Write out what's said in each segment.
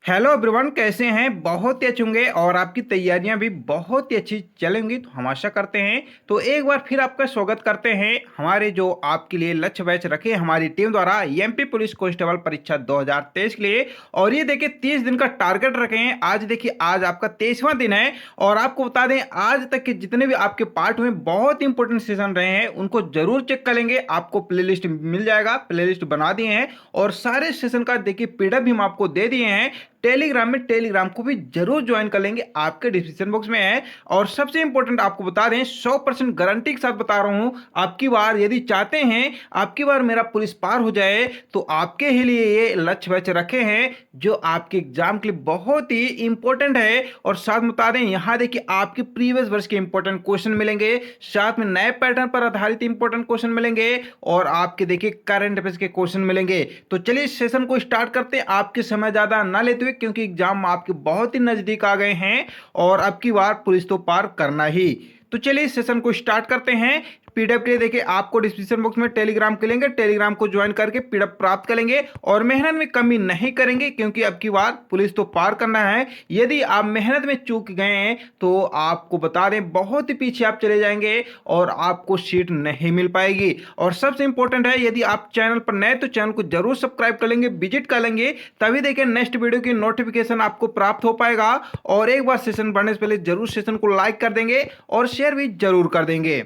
Hello everyone, कैसे हैं? बहुत ही अच्छे होंगे और आपकी तैयारियां भी बहुत ही अच्छी चलेंगी, तो हम आशा करते हैं। तो एक बार फिर आपका स्वागत करते हैं हमारे जो आपके लिए लक्ष्य बैच रखे हमारी टीम द्वारा एमपी पुलिस कांस्टेबल परीक्षा 2023 के लिए। और ये देखिए 30 दिन का टारगेट रखे हैं। आज देखिए आज आपका 23वां दिन है और आपको बता दें आज तक के जितने भी आपके पार्ट हुए बहुत इंपॉर्टेंट सेशन रहे हैं उनको जरूर चेक कर लेंगे। आपको प्ले मिल जाएगा, प्ले बना दिए हैं और सारे सेशन का देखिए पीडीएफ भी हम आपको दे दिए हैं टेलीग्राम में। टेलीग्राम को भी जरूर ज्वाइन कर लेंगे, आपके डिस्क्रिप्शन बॉक्स में है। और सबसे इंपॉर्टेंट आपको बता दें 100% गारंटी के साथ बता रहा हूं, आपकी बार यदि चाहते हैं आपकी बार मेरा पुलिस पार हो जाए तो आपके ही लिए ये लक्ष्य वच रखे हैं जो आपके एग्जाम के लिए बहुत ही इंपॉर्टेंट है। और साथ में बता दें यहां देखिए आपके प्रीवियस वर्ष के इंपॉर्टेंट क्वेश्चन मिलेंगे, साथ में नए पैटर्न पर आधारित इंपॉर्टेंट क्वेश्चन मिलेंगे और आपके देखिए करंट अफेयर्स के क्वेश्चन मिलेंगे। तो चलिए सेशन को स्टार्ट करते हैं, आपके समय ज्यादा ना लेते हुए, क्योंकि एग्जाम आपके बहुत ही नजदीक आ गए हैं और अब की बार पुलिस तो पार करना ही। तो चलिए इस सेशन को स्टार्ट करते हैं। पीडीएफ के लिए देखिए आपको डिस्क्रिप्शन बॉक्स में टेलीग्राम के लेंगे, टेलीग्राम को ज्वाइन करके पीडीएफ प्राप्त करेंगे और मेहनत में कमी नहीं करेंगे, क्योंकि अब की बार पुलिस तो पार करना है। यदि आप मेहनत में चूक गए हैं तो आपको बता दें बहुत ही पीछे आप चले जाएंगे और आपको सीट नहीं मिल पाएगी। और सबसे इंपॉर्टेंट है यदि आप चैनल पर नए तो चैनल को जरूर सब्सक्राइब कर लेंगे, विजिट कर लेंगे, तभी देखिए नेक्स्ट वीडियो की नोटिफिकेशन आपको प्राप्त हो पाएगा। और एक बार सेशन बढ़ने से पहले जरूर सेशन को लाइक कर देंगे और शेयर भी जरूर कर देंगे।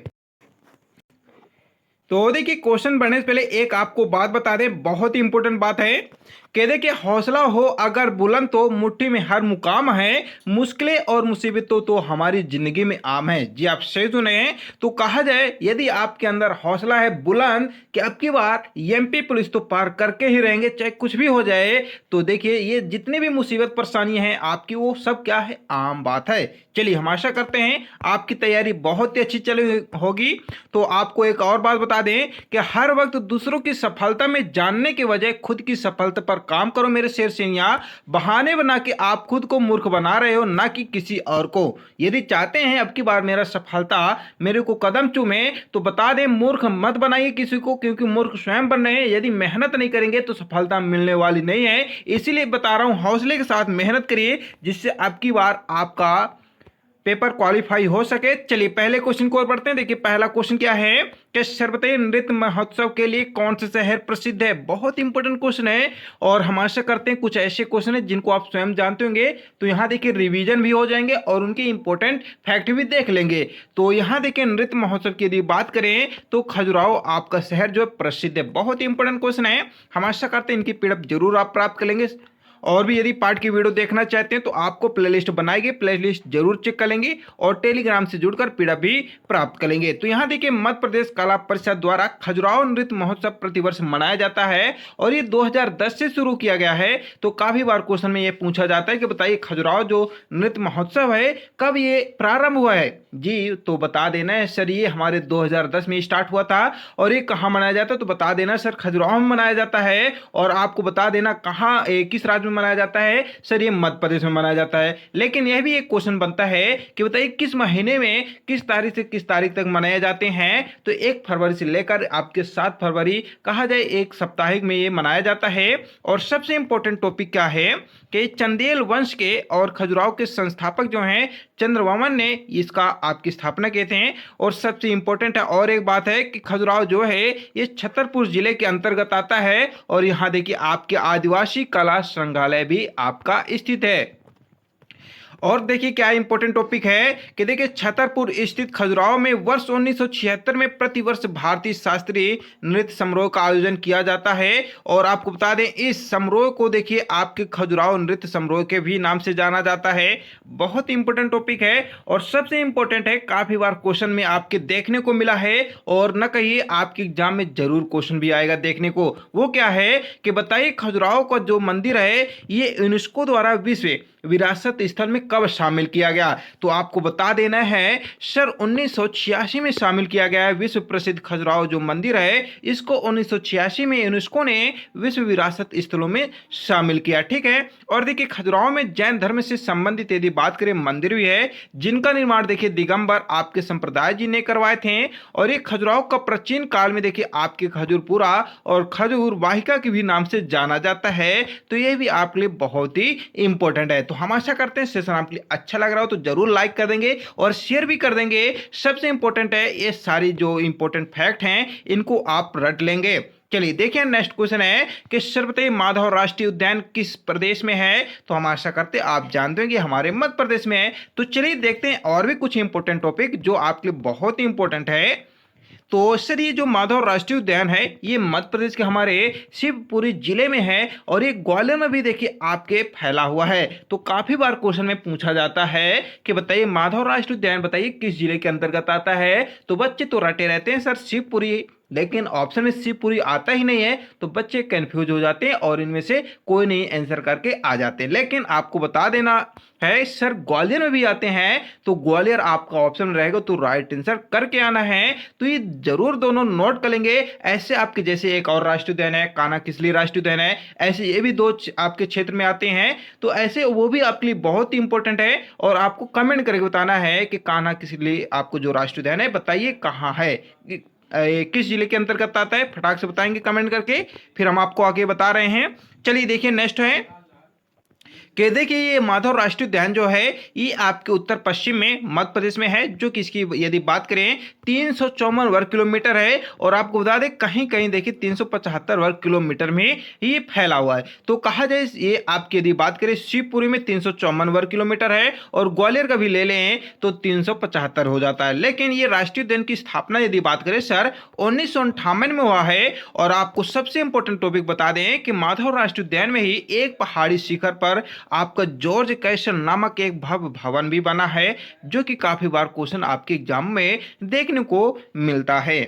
तो देखिए क्वेश्चन बढ़ने से पहले एक आपको बात बता दें, बहुत ही इंपॉर्टेंट बात है कि देखिए हौसला हो अगर बुलंद तो मुट्ठी में हर मुकाम है, मुश्किलें और मुसीबतों तो हमारी जिंदगी में आम है। जी आप सही सुने हैं। तो कहा जाए यदि आपके अंदर हौसला है बुलंद कि अब की बार एमपी पुलिस तो पार करके ही रहेंगे चाहे कुछ भी हो जाए, तो देखिए ये जितने भी मुसीबत परेशानियां हैं आपकी वो सब क्या है, आम बात है। चलिए हम आशा करते हैं आपकी तैयारी बहुत ही अच्छी चली होगी। तो आपको एक और बात बता दें कि हर वक्त दूसरों की सफलता में जानने के बजाय खुद की सफलता पर काम करो मेरे शेर सिंह। बहाने बना के आप खुद को मूर्ख बना रहे हो, ना कि किसी और को। यदि चाहते हैं अब की बार मेरा सफलता मेरे को कदम चूमे तो बता दें मूर्ख मत बनाइए किसी को, क्योंकि मूर्ख स्वयं बन रहे हैं। यदि मेहनत नहीं करेंगे तो सफलता मिलने वाली नहीं है। इसीलिए बता रहा हूं हौसले के साथ मेहनत करिए जिससे अब की बार आपका पेपर क्वालिफाई हो सके। चलिए पहले क्वेश्चन को और बढ़ते हैं। देखिए पहला क्वेश्चन क्या है कि सर्वदलीय नृत्य महोत्सव के लिए कौन सा शहर प्रसिद्ध है। बहुत इंपॉर्टेंट क्वेश्चन है और हम आशा करते हैं कुछ ऐसे क्वेश्चन है जिनको आप स्वयं जानते होंगे, तो यहाँ देखिए रिवीजन भी हो जाएंगे और उनके इंपॉर्टेंट फैक्ट भी देख लेंगे। तो यहाँ देखिए नृत्य महोत्सव की यदि बात करें तो खजुराहो आपका शहर जो प्रसिद्ध है। बहुत ही इंपॉर्टेंट क्वेश्चन है, हम आशा करते हैं इनकी पीडीएफ जरूर आप प्राप्त कर लेंगे। और भी यदि पार्ट की वीडियो देखना चाहते हैं तो आपको प्लेलिस्ट बनाएगी, प्लेलिस्ट जरूर चेक कर लेंगे और टेलीग्राम से जुड़कर पीडीएफ भी प्राप्त कर लेंगे। तो यहाँ देखिए मध्य प्रदेश कला परिषद द्वारा खजुराहो नृत्य महोत्सव प्रतिवर्ष मनाया जाता है और ये 2010 से शुरू किया गया है। तो काफी बार क्वेश्चन में ये पूछा जाता है कि बताइए खजुराहो जो नृत्य महोत्सव है कब ये प्रारंभ हुआ है। जी तो बता देना है सर, ये हमारे 2010 में स्टार्ट हुआ था। और ये कहाँ मनाया जाता है तो बता देना सर खजुराहो में मनाया जाता है। और आपको बता देना कहाँ किस राज्य में मनाया जाता है, सर ये मध्य प्रदेश में मनाया जाता है। लेकिन यह भी एक क्वेश्चन बनता है कि बताइए किस महीने में किस तारीख से किस तारीख तक मनाए जाते हैं। तो 1 फरवरी से लेकर आपके 7 फरवरी कहा जाए एक सप्ताहिक में ये मनाया जाता है। और सबसे इंपॉर्टेंट टॉपिक क्या है कि चंदेल वंश के और खजुराहो के संस्थापक जो हैं चंद्रवर्मन ने इसका आपकी स्थापना किए थे। और सबसे इंपॉर्टेंट है और एक बात है कि खजुराहो जो है ये छतरपुर जिले के अंतर्गत आता है और यहाँ देखिए आपके आदिवासी कला संग्रहालय भी आपका स्थित है। और देखिए क्या इंपॉर्टेंट टॉपिक है कि देखिए छतरपुर स्थित खजुराहो में वर्ष 1976 में प्रतिवर्ष भारतीय शास्त्रीय नृत्य समारोह का आयोजन किया जाता है। और आपको बता दें इस समारोह को देखिए आपके खजुराहो नृत्य समारोह के भी नाम से जाना जाता है। बहुत इंपॉर्टेंट टॉपिक है और सबसे इंपॉर्टेंट है, काफी बार क्वेश्चन में आपके देखने को मिला है और न कहिए आपके एग्जाम में जरूर क्वेश्चन भी आएगा देखने को। वो क्या है कि बताइए खजुराहो का जो मंदिर है ये यूनेस्को द्वारा विश्व विरासत स्थल में कब शामिल किया गया? तो आपको बता देना है सर 1986 में शामिल किया गया है। विश्व प्रसिद्ध खजुराहो जो मंदिर है इसको 1986 में यूनेस्को ने विश्व विरासत स्थलों में शामिल किया। ठीक है, और देखिए खजुराहो में जैन धर्म से संबंधित यदि बात करें मंदिर भी है जिनका निर्माण देखिए दिगंबर आपके संप्रदाय जी ने करवाए थे। और ये खजुराहो का प्राचीन काल में देखिए आपके खजूरपुरा और खजूर वाहिका के भी नाम से जाना जाता है। तो ये भी आपके लिए बहुत ही इंपॉर्टेंट है। तो हम आशा करते हैं सेशन आपके लिए अच्छा लग रहा हो तो जरूर लाइक कर देंगे और शेयर भी कर देंगे। सबसे इंपॉर्टेंट है ये सारी जो इंपॉर्टेंट फैक्ट हैं इनको आप रट लेंगे। चलिए देखिए नेक्स्ट क्वेश्चन है कि सर बताइए माधव राष्ट्रीय उद्यान किस प्रदेश में है? तो हम आशा करते हैं आप जानते हैं कि हमारे मध्य प्रदेश में है। तो चलिए देखते हैं और भी कुछ इंपॉर्टेंट टॉपिक जो आपके लिए बहुत ही इंपॉर्टेंट है। तो सर ये जो माधव राष्ट्रीय उद्यान है ये मध्य प्रदेश के हमारे शिवपुरी जिले में है और ये ग्वालियर में भी देखिए आपके फैला हुआ है। तो काफी बार क्वेश्चन में पूछा जाता है कि बताइए माधव राष्ट्रीय उद्यान बताइए किस जिले के अंतर्गत आता है? तो बच्चे तो रटे रहते हैं सर शिवपुरी, लेकिन ऑप्शन में शिवपुरी आता ही नहीं है तो बच्चे कंफ्यूज हो जाते हैं और इनमें से कोई नहीं आंसर करके आ जाते हैं। लेकिन आपको बता देना है सर ग्वालियर में भी आते हैं तो ग्वालियर आपका ऑप्शन रहेगा तो राइट आंसर करके आना है। तो ये जरूर दोनों नोट कर लेंगे। ऐसे आपके जैसे एक और राष्ट्रीय उद्यान है कान्हा किसली राष्ट्रीय उद्यान है, ऐसे ये भी दो आपके क्षेत्र में आते हैं। तो ऐसे वो भी आपके लिए बहुत ही इंपॉर्टेंट है और आपको कमेंट करके बताना है कि कान्हा किसली आपको जो राष्ट्रीय उद्यान है बताइए कहाँ है, किस जिले के अंतर्गत आता है, फटाक से बताएंगे कमेंट करके, फिर हम आपको आगे बता रहे हैं। चलिए देखिए नेक्स्ट है कि देखिए ये माधव राष्ट्रीय उद्यान जो है ये आपके उत्तर पश्चिम में मध्य प्रदेश में है जो कि इसकी यदि बात करें 354 वर्ग किलोमीटर है और आपको बता दें कहीं कहीं देखिए 375 वर्ग किलोमीटर में ये फैला हुआ है। तो कहा जाए ये आपकी यदि बात करें शिवपुरी में 354 वर्ग किलोमीटर है और ग्वालियर का भी ले लें तो 375 हो जाता है। लेकिन ये राष्ट्रीय उद्यान की स्थापना यदि बात करें सर 1958 में हुआ है। और आपको सबसे इंपॉर्टेंट टॉपिक बता दें कि माधव राष्ट्रीय उद्यान में ही एक पहाड़ी शिखर पर आपका जॉर्ज कैसल नामक एक भव्य भवन भी बना है जो कि काफी बार क्वेश्चन आपके एग्जाम में देखने को मिलता है।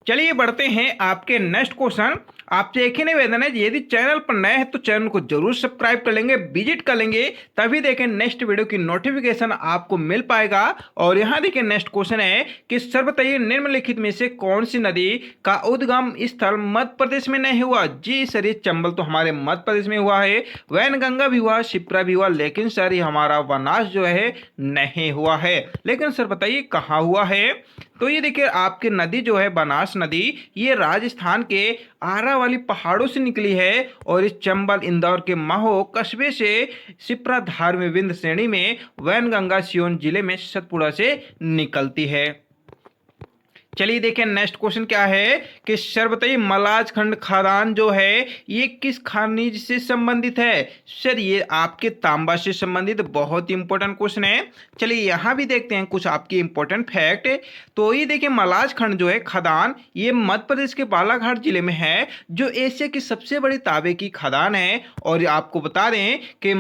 चलिए बढ़ते हैं आपके नेक्स्ट क्वेश्चन। आपसे एक ही निवेदन है यदि चैनल पर नए हैं तो चैनल को जरूर सब्सक्राइब कर लेंगे, विजिट कर लेंगे, तभी देखें नेक्स्ट वीडियो की नोटिफिकेशन आपको मिल पाएगा। और यहाँ देखिए नेक्स्ट क्वेश्चन है कि सर बताइए निम्नलिखित में से कौन सी नदी का उद्गम स्थल मध्य प्रदेश में नहीं हुआ? जी सर ये चंबल तो हमारे मध्य प्रदेश में हुआ है, वैनगंगा भी हुआ, शिप्रा भी हुआ, लेकिन सर ये हमारा बनास जो है नहीं हुआ है। लेकिन सर बताइए कहाँ हुआ है? तो ये देखिए आपकी नदी जो है बनास नदी ये राजस्थान के आरा वाली पहाड़ों से निकली है और इस चंबल इंदौर के महो कस्बे से शिप्रा धार में विंध्य श्रेणी में वैनगंगा सियोन जिले में सतपुड़ा से निकलती है। चलिए देखें नेक्स्ट क्वेश्चन क्या है कि सर बताइए मलाज खंड खदान जो है ये किस खनिज से संबंधित है? सर ये आपके तांबा से संबंधित बहुत ही इंपॉर्टेंट क्वेश्चन है। चलिए यहाँ भी देखते हैं कुछ आपकी इंपॉर्टेंट फैक्ट। तो ये देखिए मलाज खंड जो है खदान ये मध्य प्रदेश के बालाघाट जिले में है जो एशिया की सबसे बड़ी तांबे की खदान है। और आपको बता दें कि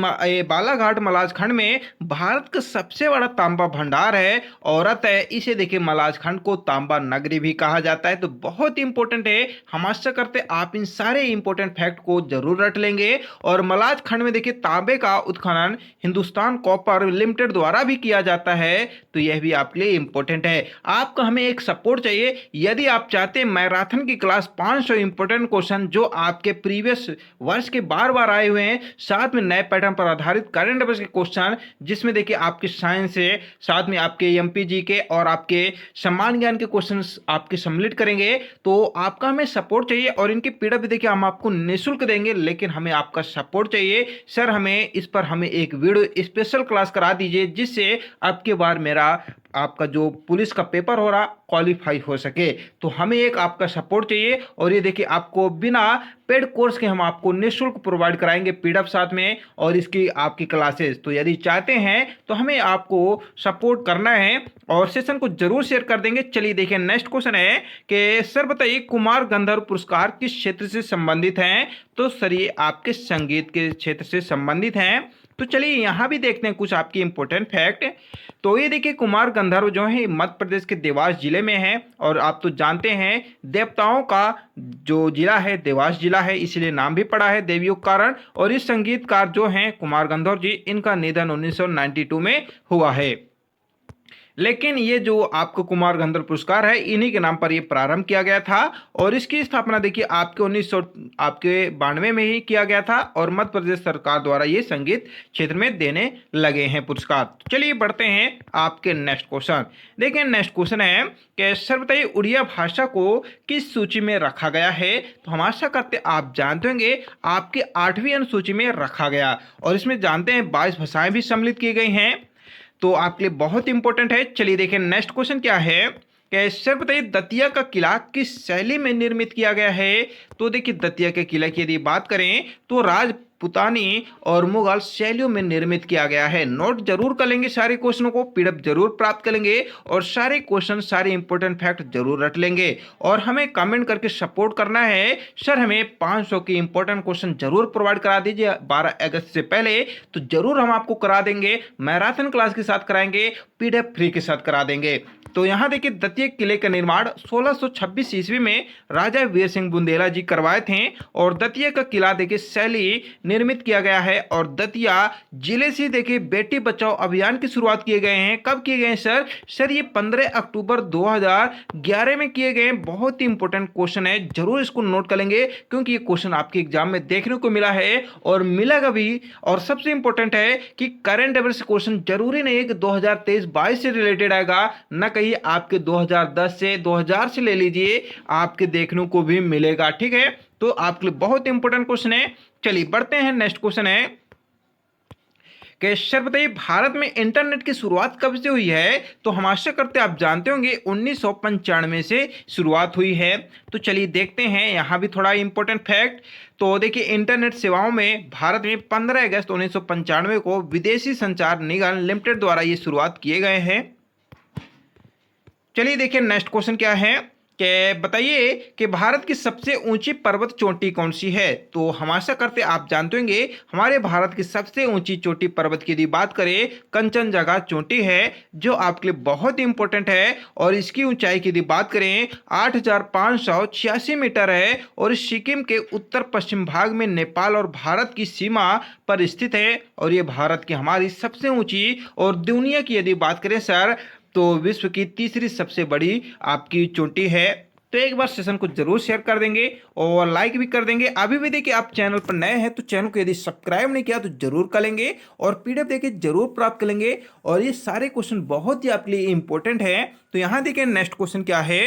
बालाघाट मलाज खंड में भारत का सबसे बड़ा तांबा भंडार है औरत है। इसे देखिए मलाज खंड को तांबा नगरी भी कहा जाता है। तो बहुत इंपॉर्टेंट है, हम आशा करते आप इन सारे इंपॉर्टेंट फैक्ट को जरूर रट लेंगे। और मलाज खंड में देखिए तांबे का उत्खनन हिंदुस्तान कॉपर लिमिटेड द्वारा भी किया जाता है। तो यह भी आपके लिए इंपॉर्टेंट है। आपको हमें एक सपोर्ट चाहिए, यदि आप चाहते हैं मैराथन की क्लास 500 इंपॉर्टेंट क्वेश्चन जो आपके प्रीवियस वर्ष के बार बार आए हुए हैं, साथ में नए पैटर्न पर आधारित करंट अफेयर्स के क्वेश्चन जिसमें देखिए आपके साइंस से साथ में आपके एमपीजी के और आपके सम्मान ज्ञान के क्वेश्चन आपके सम्मिलित करेंगे, तो आपका हमें सपोर्ट चाहिए। और इनकी पीडीएफ देखिए हम आपको निःशुल्क देंगे, लेकिन हमें आपका सपोर्ट चाहिए। सर हमें इस पर हमें एक वीडियो स्पेशल क्लास करा दीजिए जिससे आपके बार मेरा आपका जो पुलिस का पेपर हो रहा क्वालिफाई हो सके। तो हमें एक आपका सपोर्ट चाहिए। और ये देखिए आपको बिना पेड कोर्स के हम आपको निःशुल्क प्रोवाइड कराएंगे पीडीएफ साथ में और इसकी आपकी क्लासेस। तो यदि चाहते हैं तो हमें आपको सपोर्ट करना है और सेशन को जरूर शेयर कर देंगे। चलिए देखिए नेक्स्ट क्वेश्चन है कि सर बताइए कुमार गंधर्व पुरस्कार किस क्षेत्र से संबंधित हैं? तो सर ये आपके संगीत के क्षेत्र से संबंधित हैं। तो चलिए यहाँ भी देखते हैं कुछ आपके इंपॉर्टेंट फैक्ट। तो ये देखिए कुमार गंधर्व जो है मध्य प्रदेश के देवास जिले में है, और आप तो जानते हैं देवताओं का जो जिला है देवास जिला है, इसलिए नाम भी पड़ा है देवियों के कारण। और इस संगीतकार जो हैं कुमार गंधर्व जी, इनका निधन 1992 में हुआ है। लेकिन ये जो आपको कुमार गंधर्व पुरस्कार है, इन्हीं के नाम पर ये प्रारंभ किया गया था, और इसकी स्थापना देखिए आपके 1992 में ही किया गया था, और मध्य प्रदेश सरकार द्वारा ये संगीत क्षेत्र में देने लगे हैं पुरस्कार। चलिए बढ़ते हैं आपके नेक्स्ट क्वेश्चन। देखिए नेक्स्ट क्वेश्चन है कि सर बताइए उड़िया भाषा को किस सूची में रखा गया है। तो हम आशा करते आप जानते होंगे आपके 8वीं अनुसूची में रखा गया, और इसमें जानते हैं 22 भाषाएं भी सम्मिलित की गई हैं, तो आपके लिए बहुत इंपॉर्टेंट है। चलिए देखिए नेक्स्ट क्वेश्चन क्या है कि सर बताइए दतिया का किला किस शैली में निर्मित किया गया है। तो देखिए दतिया के किला की यदि बात करें तो राजपुतानी और मुगल शैलियों में निर्मित किया गया है। नोट जरूर कर लेंगे सारे क्वेश्चनों को, पीडीएफ जरूर प्राप्त कर लेंगे, और सारे क्वेश्चन सारे इंपॉर्टेंट फैक्ट जरूर रट लेंगे, और हमें कमेंट करके सपोर्ट करना है सर हमें 500 के इंपॉर्टेंट क्वेश्चन जरूर प्रोवाइड करा दीजिए 12 अगस्त से पहले, तो जरूर हम आपको करा देंगे, मैराथन क्लास के साथ कराएंगे, पीडीएफ फ्री के साथ करा देंगे। तो यहाँ देखिए दतिया किले का निर्माण 1626 ईस्वी में राजा वीर सिंह बुंदेला जी करवाए थे, और दतिया का किला देखिए शैली निर्मित किया गया है, और दतिया जिले से देखिए बेटी बचाओ अभियान की शुरुआत किए गए हैं। कब किए गए हैं सर? सर ये 15 अक्टूबर 2011 में किए गए हैं। बहुत ही इंपॉर्टेंट क्वेश्चन है, जरूर इसको नोट कर लेंगे, क्योंकि ये क्वेश्चन आपके एग्जाम में देखने को मिला है और मिलेगा भी। और सबसे इंपॉर्टेंट है कि करंट अफेयर्स क्वेश्चन जरूरी नहीं है कि 2023-22 से रिलेटेड आएगा, न कहीं आपके 2010 से 2000 से ले लीजिए, आपके देखने को भी मिलेगा। ठीक है, तो आपके लिए बहुत इंपॉर्टेंट क्वेश्चन है। चलिए बढ़ते हैं, नेक्स्ट क्वेश्चन है कि सर बताइए भारत में इंटरनेट की शुरुआत कब से हुई है। तो हम आशा करते हैं आप जानते होंगे 1995 से शुरुआत हुई है। तो चलिए देखते हैं यहाँ भी थोड़ा इंपॉर्टेंट फैक्ट। तो देखिए इंटरनेट सेवाओं में भारत में 15 अगस्त 1995 को विदेशी संचार निगम लिमिटेड द्वारा ये शुरुआत किए गए हैं। चलिए देखिए नेक्स्ट क्वेश्चन क्या है कि बताइए कि भारत की सबसे ऊंची पर्वत चोटी कौन सी है। तो हम आशा करते आप जानते होंगे हमारे भारत की सबसे ऊंची चोटी पर्वत की यदि बात करें कंचनजंगा चोटी है, जो आपके लिए बहुत इंपॉर्टेंट है, और इसकी ऊंचाई की यदि बात करें 8586 मीटर है, और इस सिक्किम के उत्तर पश्चिम भाग में नेपाल और भारत की सीमा पर स्थित है, और ये भारत की हमारी सबसे ऊंची और दुनिया की यदि बात करें सर तो विश्व की तीसरी सबसे बड़ी आपकी चोटी है। तो एक बार सेशन को जरूर शेयर कर देंगे और लाइक भी कर देंगे। अभी भी देखिए आप चैनल पर नए हैं तो चैनल को यदि सब्सक्राइब नहीं किया तो जरूर कर लेंगे, और पीडीएफ देखिए जरूर प्राप्त कर लेंगे, और ये सारे क्वेश्चन बहुत ही आपके लिए इंपॉर्टेंट है। तो यहाँ देखिए नेक्स्ट क्वेश्चन क्या है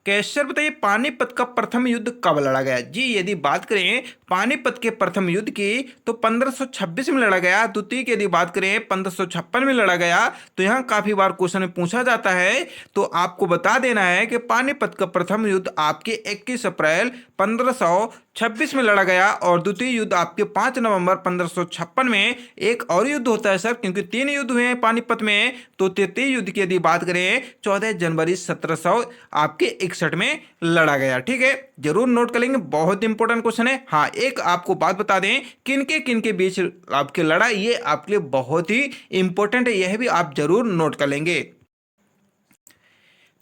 कि सर बताइए पानीपत का प्रथम युद्ध कब लड़ा गया। जी यदि बात करें पानीपत के प्रथम युद्ध की तो 1526 में लड़ा गया। द्वितीय की यदि बात करें 1556 में लड़ा गया। तो यहाँ काफी बार क्वेश्चन में पूछा जाता है, तो आपको बता देना है कि पानीपत का प्रथम युद्ध आपके 21 अप्रैल 1526 में लड़ा गया, और द्वितीय युद्ध आपके 5 नवंबर 1556 में। एक और युद्ध होता है सर, क्योंकि 3 युद्ध हुए हैं पानीपत में। तो तृतीय युद्ध की यदि बात करें 14 जनवरी 1700 आपके 61 में लड़ा गया। ठीक है, जरूर नोट कर लेंगे, बहुत इंपॉर्टेंट क्वेश्चन है। हाँ एक आपको बात बता दें किनके बीच आपके लड़ा, ये आपके लिए बहुत ही इंपॉर्टेंट है, यह भी आप जरूर नोट कर लेंगे।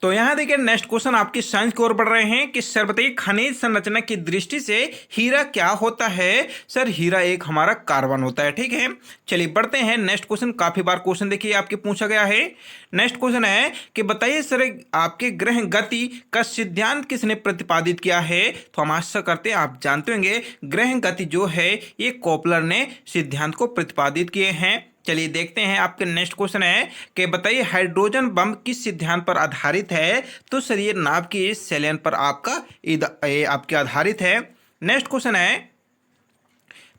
तो यहां देखिए नेक्स्ट क्वेश्चन आपकी साइंस की ओर बढ़ रहे हैं कि सर बताइए खनिज संरचना की दृष्टि से हीरा क्या होता है। सर हीरा एक हमारा कार्बन होता है। ठीक है, चलिए बढ़ते हैं नेक्स्ट क्वेश्चन। काफी बार क्वेश्चन देखिए आपके पूछा गया है। नेक्स्ट क्वेश्चन है कि बताइए सर आपके ग्रह गति का सिद्धांत किसने प्रतिपादित किया है। तो हम आशा करते हैं आप जानते होंगे ग्रह गति जो है ये कोपलर ने सिद्धांत को प्रतिपादित किए हैं। चलिए देखते हैं आपके नेक्स्ट क्वेश्चन है कि बताइए हाइड्रोजन बम किस सिद्धांत पर आधारित है। तो सर ये नाभ की सेलेन पर आपके आधारित है। नेक्स्ट क्वेश्चन है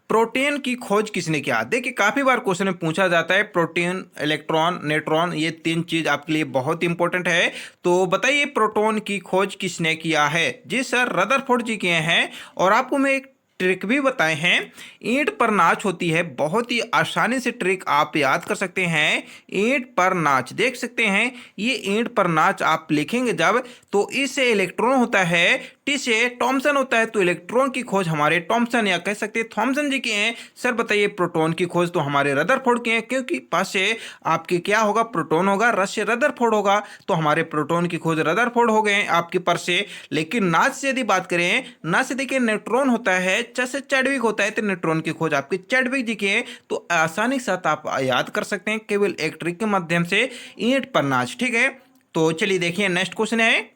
प्रोटॉन की खोज किसने किया। देखिए काफी बार क्वेश्चन में पूछा जाता है प्रोटॉन, इलेक्ट्रॉन, न्यूट्रॉन, ये 3 चीज आपके लिए बहुत इंपॉर्टेंट है। तो बताइए प्रोटॉन की खोज किसने किया है। जी सर रदरफोर्ड जी किए हैं। और आपको मैं एक ट्रिक भी बताए हैं, ईंट पर नाच होती है, बहुत ही आसानी से ट्रिक आप याद कर सकते हैं। ईंट पर नाच देख सकते हैं, ये ईंट पर नाच आप लिखेंगे जब तो इससे इलेक्ट्रॉन होता है टी से थॉमसन होता है, तो इलेक्ट्रॉन की खोज हमारे थॉमसन या कह सकते हैं थॉमसन जी की है। सर बताइए प्रोटॉन की खोज तो हमारे रदरफोर्ड की है, क्योंकि पास से आपके क्या होगा, प्रोटॉन होगा, रस से रदरफोर्ड होगा, तो हमारे प्रोटॉन की खोज रदरफोर्ड हो गए आपके पर से। लेकिन नाच से यदि बात करें, नाच से देखिए न्यूट्रॉन होता है, च से चैडविक होता है, तो न्यूट्रॉन की खोज आपकी चैडविक जी की है। तो आसानी के साथ आप याद कर सकते हैं केवल एक ट्रिक के माध्यम से, ईंट पर नाच। ठीक है, तो चलिए देखिए नेक्स्ट क्वेश्चन है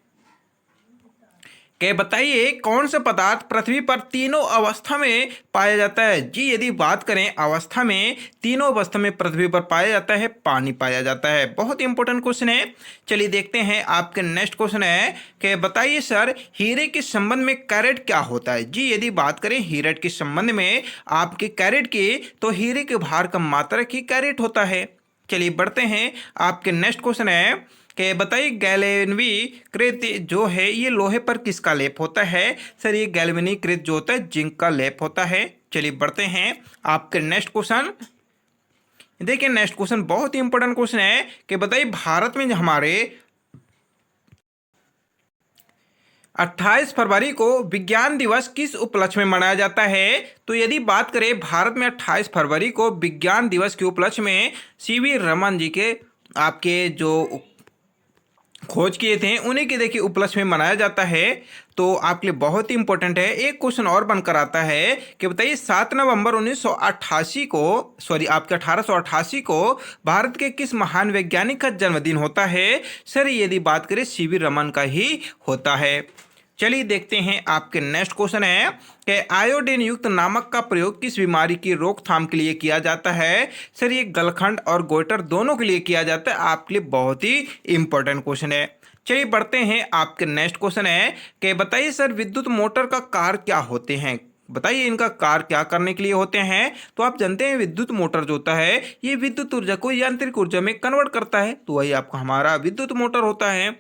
कि बताइए कौन सा पदार्थ पृथ्वी पर तीनों अवस्था में पाया जाता है। जी यदि बात करें अवस्था में, तीनों अवस्था में पृथ्वी पर पाया जाता है, पानी पाया जाता है। बहुत इंपॉर्टेंट क्वेश्चन है। चलिए देखते हैं आपके नेक्स्ट क्वेश्चन है कि बताइए सर हीरे के संबंध में कैरेट क्या होता है। जी यदि बात करें हीरे के संबंध में आपके कैरेट की, तो हीरे के भार का मात्रक ही कैरेट होता है। चलिए बढ़ते हैं, आपके नेक्स्ट क्वेश्चन है कि बताइए गैल्वेनीकृत जो है ये लोहे पर किसका लेप होता है। सर ये गैल्वेनीकृत जो होता है जिंक का लेप होता है। चलिए बढ़ते हैं आपके नेक्स्ट क्वेश्चन। देखिए नेक्स्ट क्वेश्चन बहुत ही इंपॉर्टेंट क्वेश्चन है कि बताइए भारत में हमारे 28 फरवरी को विज्ञान दिवस किस उपलक्ष्य में मनाया जाता है। तो यदि बात करें भारत में 28 फरवरी को विज्ञान दिवस के उपलक्ष्य में सीवी रमन जी के आपके जो खोज किए थे उन्हीं के देखिए उपलक्ष्य में मनाया जाता है। तो आपके लिए बहुत ही इंपॉर्टेंट है। एक क्वेश्चन और बनकर आता है कि बताइए 7 नवंबर 1988 को आपके 1888 को भारत के किस महान वैज्ञानिक का जन्मदिन होता है। सर यदि बात करें सीवी रमन का ही होता है। चलिए देखते हैं आपके नेक्स्ट क्वेश्चन है कि आयोडीन युक्त नमक का प्रयोग किस बीमारी की रोकथाम के लिए किया जाता है। सर ये गलखंड और गोइटर दोनों के लिए किया जाता है। आपके लिए बहुत ही इंपॉर्टेंट क्वेश्चन है। चलिए बढ़ते हैं, आपके नेक्स्ट क्वेश्चन है कि बताइए सर विद्युत मोटर का कार्य क्या होते हैं। बताइए इनका कार्य क्या करने के लिए होते हैं। तो आप जानते हैं विद्युत मोटर जो होता है ये विद्युत ऊर्जा को यांत्रिक ऊर्जा में कन्वर्ट करता है, तो वही आपका हमारा विद्युत मोटर होता है।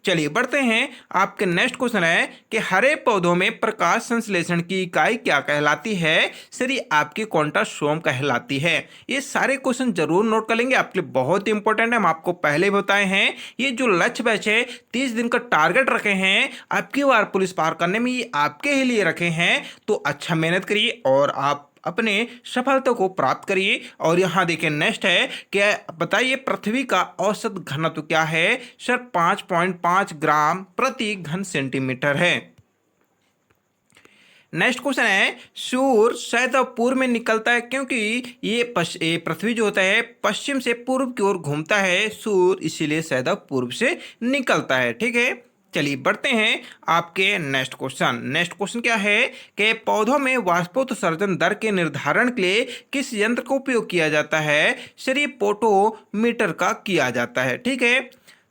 चलिए बढ़ते हैं, आपके नेक्स्ट क्वेश्चन है कि हरे पौधों में प्रकाश संश्लेषण की इकाई क्या कहलाती है। सर ये आपकी क्वांटासोम कहलाती है। ये सारे क्वेश्चन जरूर नोट कर लेंगे, आपके लिए बहुत इंपॉर्टेंट है। हम आपको पहले बताए हैं ये जो लक्ष्य बैच है 30 दिन का टारगेट रखे हैं आपकी बार पुलिस पार करने में, ये आपके ही लिए रखे हैं। तो अच्छा मेहनत करिए और आप अपने सफलता को प्राप्त करिए। और यहाँ देखिए नेक्स्ट है कि बताइए पृथ्वी का औसत घनत्व क्या है। सर 5.5 ग्राम प्रति घन सेंटीमीटर है। नेक्स्ट क्वेश्चन है सूर्य शायद पूर्व में निकलता है क्योंकि ये पृथ्वी जो होता है पश्चिम से पूर्व की ओर घूमता है सूर्य, इसीलिए शायद पूर्व से निकलता है। ठीक है, चलिए बढ़ते हैं आपके नेक्स्ट क्वेश्चन। नेक्स्ट क्वेश्चन क्या है कि पौधों में वाष्पोत्सर्जन दर के निर्धारण के लिए किस यंत्र का उपयोग किया जाता है। सर ये पोटोमीटर का किया जाता है। ठीक है,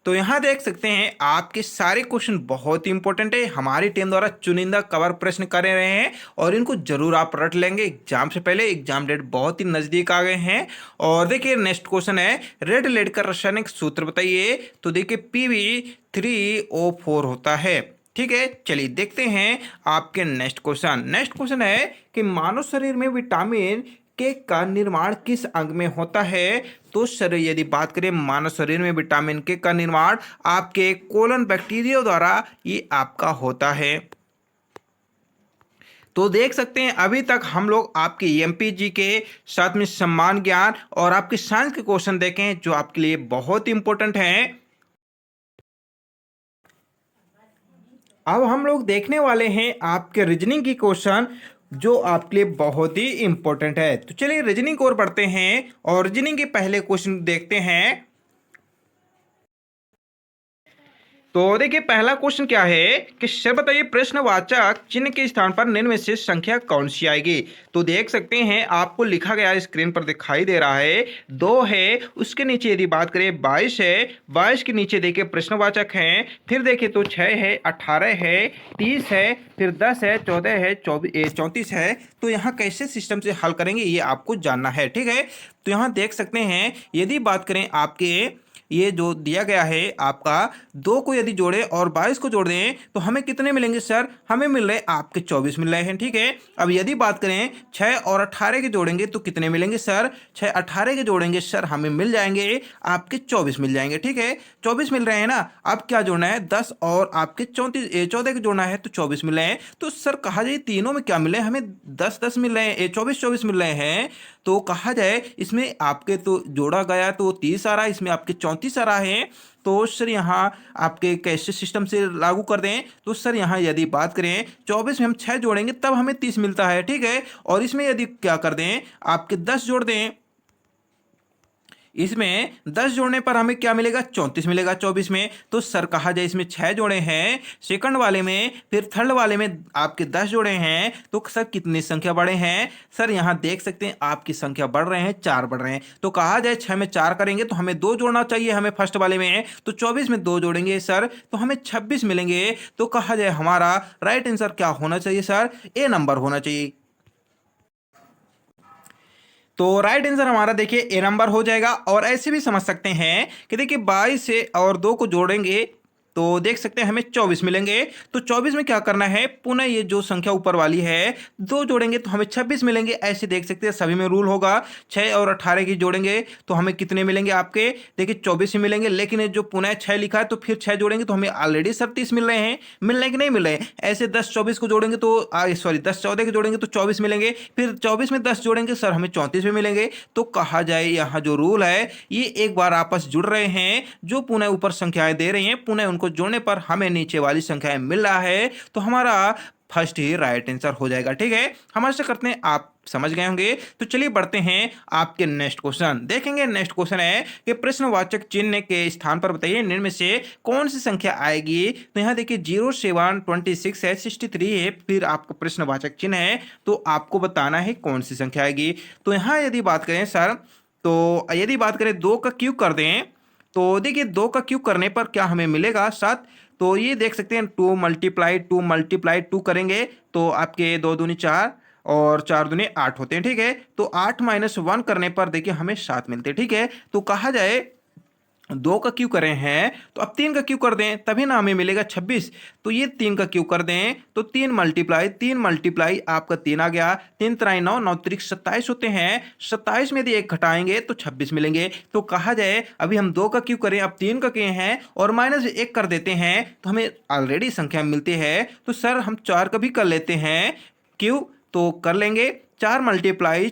तो यहाँ देख सकते हैं आपके सारे क्वेश्चन बहुत ही इंपॉर्टेंट है। हमारी टीम द्वारा चुनिंदा कवर प्रश्न करे रहे हैं और इनको जरूर आप रट लेंगे एग्जाम से पहले। एग्जाम डेट बहुत ही नजदीक आ गए हैं। और देखिए नेक्स्ट क्वेश्चन है रेड लेड का रासायनिक सूत्र बताइए। तो देखिए PB3O4 होता है। ठीक है, चलिए देखते हैं आपके नेक्स्ट क्वेश्चन। नेक्स्ट क्वेश्चन है कि मानव शरीर में विटामिन के का निर्माण किस अंग में होता है। तो सर यदि बात करें मानव शरीर में विटामिन के का निर्माण आपके कोलन बैक्टीरिया द्वारा ये आपका होता है। तो देख सकते हैं अभी तक हम लोग आपके एमपीजी के साथ में सम्मान ज्ञान और आपके साइंस के क्वेश्चन देखें जो आपके लिए बहुत इंपॉर्टेंट हैं। अब हम लोग देखने वाले हैं आपके रीजनिंग की क्वेश्चन जो आपके लिए बहुत ही इंपॉर्टेंट है। तो चलिए रीजनिंग की ओर बढ़ते हैं और रीजनिंग के पहले क्वेश्चन देखते हैं। तो देखिए पहला क्वेश्चन क्या है कि सर बताइए प्रश्नवाचक चिन्ह के स्थान पर निम्न में से संख्या कौन सी आएगी। तो देख सकते हैं आपको लिखा गया स्क्रीन पर दिखाई दे रहा है 2 है, उसके नीचे यदि बात करें 22 है, 22 के नीचे देखिए प्रश्नवाचक हैं, फिर देखिए तो 6 है, 18 है, 30 है, फिर 10 है, 14 है, 34 है। तो यहाँ कैसे सिस्टम से हल करेंगे ये आपको जानना है। ठीक है, तो यहाँ देख सकते हैं यदि बात करें आपके ये जो दिया गया है आपका 2 को यदि जोड़े और 22 को जोड़ दें तो हमें कितने मिलेंगे सर? हमें मिल रहे आपके 24 मिल रहे हैं, ठीक है। अब यदि बात करें 6 और 18 के जोड़ेंगे तो कितने मिलेंगे सर? 6 18 के जोड़ेंगे सर, हमें मिल जाएंगे आपके 24 मिल जाएंगे, ठीक है। 24 मिल रहे हैं ना। अब क्या जोड़ना है? 10 और आपके 14 के जोड़ना है तो 24 मिल रहे हैं। तो सर कहा जाए तीनों में क्या मिल रहे हैं? हमें 10 10 मिल रहे हैं, 24 24 मिल रहे हैं। तो कहा जाए इसमें आपके तो जोड़ा गया तो 30 आ रहा है, इसमें आपके 34 आ रहा है। तो सर यहाँ आपके कैसे सिस्टम से लागू कर दें तो सर यहाँ यदि बात करें 24 में हम 6 जोड़ेंगे तब हमें 30 मिलता है, ठीक है। और इसमें यदि क्या कर दें आपके 10 जोड़ दें, इसमें 10 जोड़ने पर हमें क्या मिलेगा? 34 मिलेगा 24 में। तो सर कहा जाए इसमें 6 जोड़े हैं सेकंड वाले में, फिर थर्ड वाले में आपके 10 जोड़े हैं, तो सर कितनी संख्या बढ़े हैं? सर यहाँ देख सकते हैं आपकी संख्या बढ़ रहे हैं, 4 बढ़ रहे हैं। तो कहा जाए 6 में 4 करेंगे तो हमें 2 जोड़ना चाहिए हमें फर्स्ट वाले में, तो 24 में 2 जोड़ेंगे सर तो हमें 26 मिलेंगे। तो कहा जाए हमारा राइट आंसर क्या होना चाहिए सर? ए नंबर होना चाहिए। तो राइट आंसर हमारा देखिए ए नंबर हो जाएगा। और ऐसे भी समझ सकते हैं कि देखिए 22 से और 2 को जोड़ेंगे तो देख सकते हैं हमें 24 मिलेंगे। तो 24 में क्या करना है? पुनः ये जो संख्या ऊपर वाली है 2 जोड़ेंगे तो हमें 26 मिलेंगे। ऐसे देख सकते हैं सभी में रूल होगा। 6 और 18 की जोड़ेंगे तो हमें कितने मिलेंगे? आपके देखिए 24 ही मिलेंगे। लेकिन ये जो पुनः 6 लिखा है तो फिर 6 जोड़ेंगे तो हमें ऑलरेडी सर 30 मिल रहे हैं। मिल रहे हैं कि नहीं मिल रहे हैं? ऐसे 10 24 को जोड़ेंगे तो सॉरी 10 14 को जोड़ेंगे तो 24 मिलेंगे। फिर 24 में 10 जोड़ेंगे सर हमें 34 में मिलेंगे। तो कहा जाए यहाँ जो रूल है ये एक बार आपस जुड़ रहे हैं। जो पुनः ऊपर संख्याएं दे रही हैं पुनः उनको जोड़ने पर हमें नीचे वाली संख्याएं मिल रहा है। तो हमारा फर्स्ट ही राइट आंसर हो जाएगा, ठीक है। हम ऐसे करते हैं, आप समझ गए होंगे। तो चलिए बढ़ते हैं आपके नेक्स्ट क्वेश्चन देखेंगे। नेक्स्ट क्वेश्चन है कि प्रश्नवाचक चिन्ह के स्थान पर बताइए निम्न में से कौन सी संख्या आएगी। तो यहाँ देखिए 0 7 26 है, 63 है, फिर आपका प्रश्नवाचक चिन्ह है तो आपको बताना है कौन सी संख्या आएगी। तो यहाँ यदि बात करें सर, तो यदि बात करें 2 का क्यूब कर दें तो देखिए 2 का क्यूब करने पर क्या हमें मिलेगा? 7। तो ये देख सकते हैं 2 मल्टीप्लाई 2 करेंगे तो आपके 2 दूनी 4 और 4 दूनी 8 होते हैं, ठीक है। तो 8 - 1 करने पर देखिए हमें 7 मिलते हैं, ठीक है। तो कहा जाए 2 का क्यू करे हैं तो अब 3 का क्यू कर दें तभी ना हमें मिलेगा 26। तो ये 3 का क्यू कर दें तो 3 मल्टीप्लाई आपका 3 आ गया। 3 3 9 9 3 27 होते हैं। 27 में यदि 1 घटाएंगे तो 26 मिलेंगे। तो कहा जाए अभी हम 2 का क्यू करें, अब 3 का किए हैं और -1 कर देते हैं तो हमें ऑलरेडी संख्या मिलती है। तो सर हम 4 का भी कर लेते हैं क्यू, तो कर लेंगे 4 मल्टीप्लाई